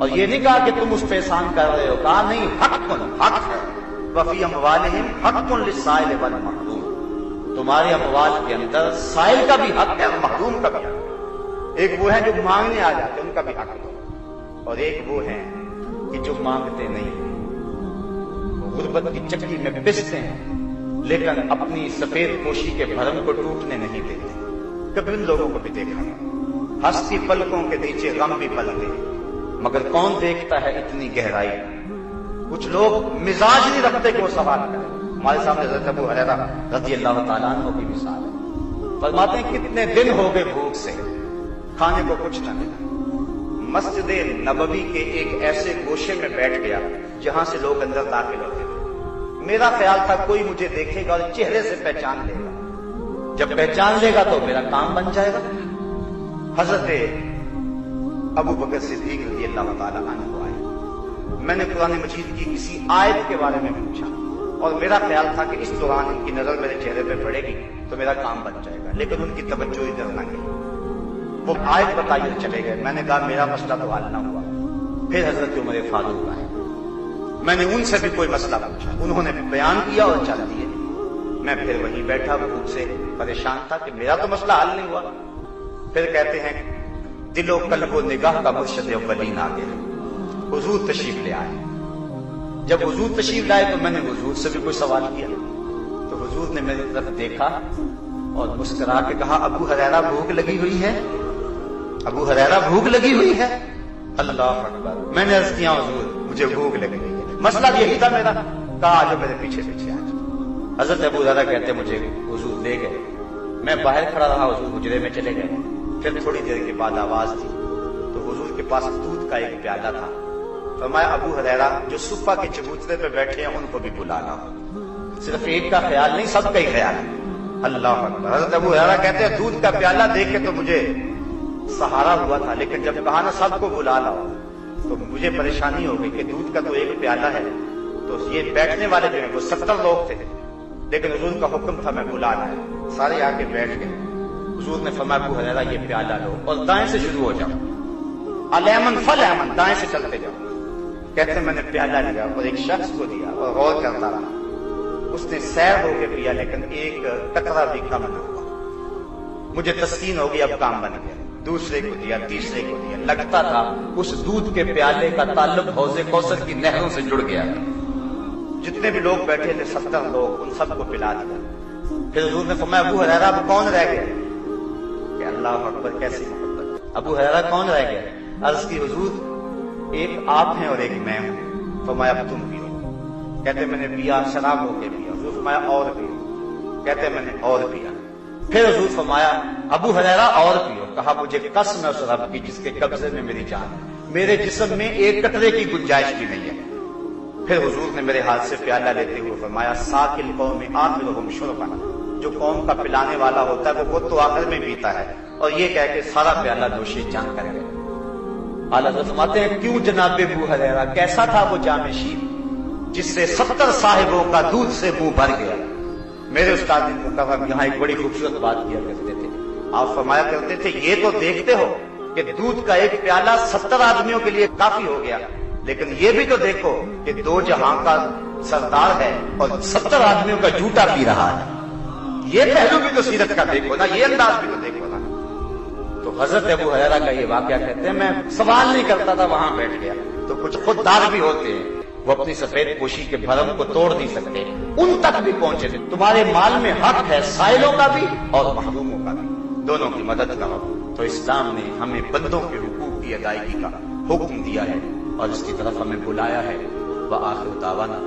اور یہ نہیں کہا کہ تم اس پہ احسان کر رہے ہو، کہا نہیں، حق ہے، وفی اموالہم حق للسائل والمحروم، تمہارے اموال کے اندر سائل کا بھی حق ہے اور محروم کا بھی حق ہے۔ ایک وہ ہے جو مانگنے آ جاتے ہیں، ان کا بھی حق دو، اور ایک وہ ہے کہ جو مانگتے نہیں، غربت کی چکی میں پستے ہیں لیکن اپنی سفید پوشی کے بھرم کو ٹوٹنے نہیں دیتے۔ کبھی ان لوگوں کو بھی دیکھا ہے، ہستی پلکوں کے نیچے غم بھی پلتے ہیں، مگر کون دیکھتا ہے اتنی گہرائی؟ کچھ لوگ مزاج نہیں رکھتے کہ وہ سوال کریں۔ ہمارے سامنے حضرت ابو ہریرہ رضی اللہ تعالیٰ عنہ کی مثال ہے، فرماتے ہیں کتنے دن ہو گئے بھوک سے، کھانے کو کچھ نہ ملا، مسجد نبوی کے ایک ایسے گوشے میں بیٹھ گیا جہاں سے لوگ اندر داخل ہوتے تھے۔ میرا خیال تھا کوئی مجھے دیکھے گا اور چہرے سے پہچان لے گا، جب پہچان لے گا تو میرا کام بن جائے گا۔ حضرت ابو بکر صدیق رضی اللہ تعالیٰ عنہ آئے، میں نے قرآن مجید کی کسی آیت کے بارے میں پوچھا اور میرا خیال تھا کہ اس دوران ان کی نظر میرے چہرے پہ پڑے گی تو میرا کام بن جائے گا، لیکن ان کی توجہ ادھر نہ گئی، وہ آیت بتائیے چلے گئے۔ میں نے کہا میرا مسئلہ تو حل نہ ہوا۔ پھر حضرت عمر فاروق آئے، میں نے ان سے بھی کوئی مسئلہ پوچھا، انہوں نے بیان کیا اور چل دیے۔ میں پھر وہیں بیٹھا بھوک سے پریشان تھا کہ میرا تو مسئلہ حل نہیں ہوا۔ پھر کہتے ہیں دل و قلب و نگاہ کا مرشد اولین آ گئے، حضور تشریف لے آئے۔ جب حضور تشریف لائے تو میں نے حضور سے بھی کوئی سوال کیا تو حضور نے میری طرف دیکھا اور مسکرا کے کہا ابو ہریرہ بھوک لگی ہوئی ہے، ابو ہریرہ بھوک لگی ہوئی ہے۔ اللہ اکبر، میں نے عرض کیا حضور مجھے بھوک لگ رہی ہے، مسئلہ یہی تھا میرا۔ کہا جو میرے پیچھے پیچھے آ جاؤ۔ حضرت ابو ہریرہ کہتے مجھے حضور لے گئے، میں باہر کھڑا رہا، حضور حجرے میں چلے گئے۔ پھر تھوڑی دیر کے بعد آواز دی تو حضور کے پاس دودھ کا ایک پیالہ تھا، فرمایا ابو ہریرہ جو صفہ کے چبوترے پہ بیٹھے ہیں ان کو بھی بلانا، صرف ایک کا خیال نہیں سب کا ہی خیال ہے۔ اللہ اکبر۔ حضرت ابو ہریرہ کہتے ہیں دودھ کا پیالہ دیکھ کے تو مجھے سہارا ہوا تھا، لیکن جب کہا نا سب کو بلا لاؤ تو مجھے پریشانی ہو گئی کہ دودھ کا تو ایک پیالہ ہے، تو یہ بیٹھنے والے جو ہیں وہ 70 لوگ تھے، لیکن حضور کا حکم تھا میں بلا لایا، سارے آ کے بیٹھ گئے۔ حضور نے فرمایا ابو ہریرہ یہ پیالہ لو اور دائیں سے شروع ہو جاؤ، الیمن فلیمن، دائیں سے چلتے جاؤ۔ کہتے ہیں میں نے پیالہ لیا اور ایک شخص کو دیا اور غور کرتا رہا، اس نے سیر ہو کے پیا لیکن ایک قطرہ بھی کم نہ ہوا۔ مجھے تسکین ہو گئی، اب کام بن گیا، دوسرے کو دیا، تیسرے کو دیا، لگتا تھا اس دودھ کے پیالے کا تعلق حوض کوثر کی نہروں سے جڑ گیا۔ جتنے بھی لوگ بیٹھے تھے 70 لوگ، ان سب کو پلا دیا۔ پھر حضور نے فرمایا ابو ہریرہ اب کون رہ گیا؟ کہ اللہ اکبر کیسی محبت، ابو ہریرہ کون رہ گیا؟ عرض کی حضور ایک آپ ہیں اور ایک میں ہوں۔ فرمایا اب تم پیو۔ کہتے میں نے پیا، شراب ہو کے پیا۔ حضور فرمایا اور پیو۔ کہتے میں نے اور پیا۔ پھر حضور فرمایا ابو ہریرہ اور پیو۔ کہا مجھے قسم ہے اس رب کی جس کے قبضے میں میری جان ہے، میرے جسم میں ایک قطرے کی گنجائش بھی نہیں ہے۔ پھر حضور نے میرے ہاتھ سے پیالہ لیتے ہوئے فرمایا ساقل قوم آخرہم شربا، جو قوم کا پلانے والا ہوتا ہے وہ خود تو آخر میں پیتا ہے، اور یہ کہہ کے سارا پیالہ نوش جان کر گئے۔ اعلیٰ حضرت فرماتے ہیں کیوں جناب ابو ہریرہ کیسا تھا وہ جامع شیر جس سے 70 صاحبوں کا دودھ سے منہ بھر گیا۔ میرے استاد مکرم یہاں ایک بڑی خوبصورت بات کیا کرتے تھے، آپ فرمایا کرتے تھے یہ تو دیکھتے ہو کہ دودھ کا ایک پیالہ 70 آدمیوں کے لیے کافی ہو گیا، لیکن یہ بھی تو دیکھو کہ 2 جہاں کا سردار ہے اور 70 آدمیوں کا جھوٹا پی رہا ہے۔ یہ پہلو بھی تو سیرت کا دیکھو نا، یہ انداز بھی تو دیکھو نا۔ تو حضرت ابو ہریرہ کا یہ واقعہ کہتے ہیں میں سوال نہیں کرتا تھا، وہاں بیٹھ گیا تو کچھ خوددار بھی ہوتے ہیں، وہ اپنی سفید پوشی کے بھرم کو توڑ نہیں سکتے، ان تک بھی پہنچے تھے۔ تمہارے مال میں حق ہے سائلوں کا بھی اور محروموں کا بھی، دونوں کی مدد کرو۔ تو اسلام نے ہمیں بندوں کے حقوق کی ادائیگی کا حکم دیا ہے اور اس کی طرف ہمیں بلایا ہے۔ وآخر دعوانا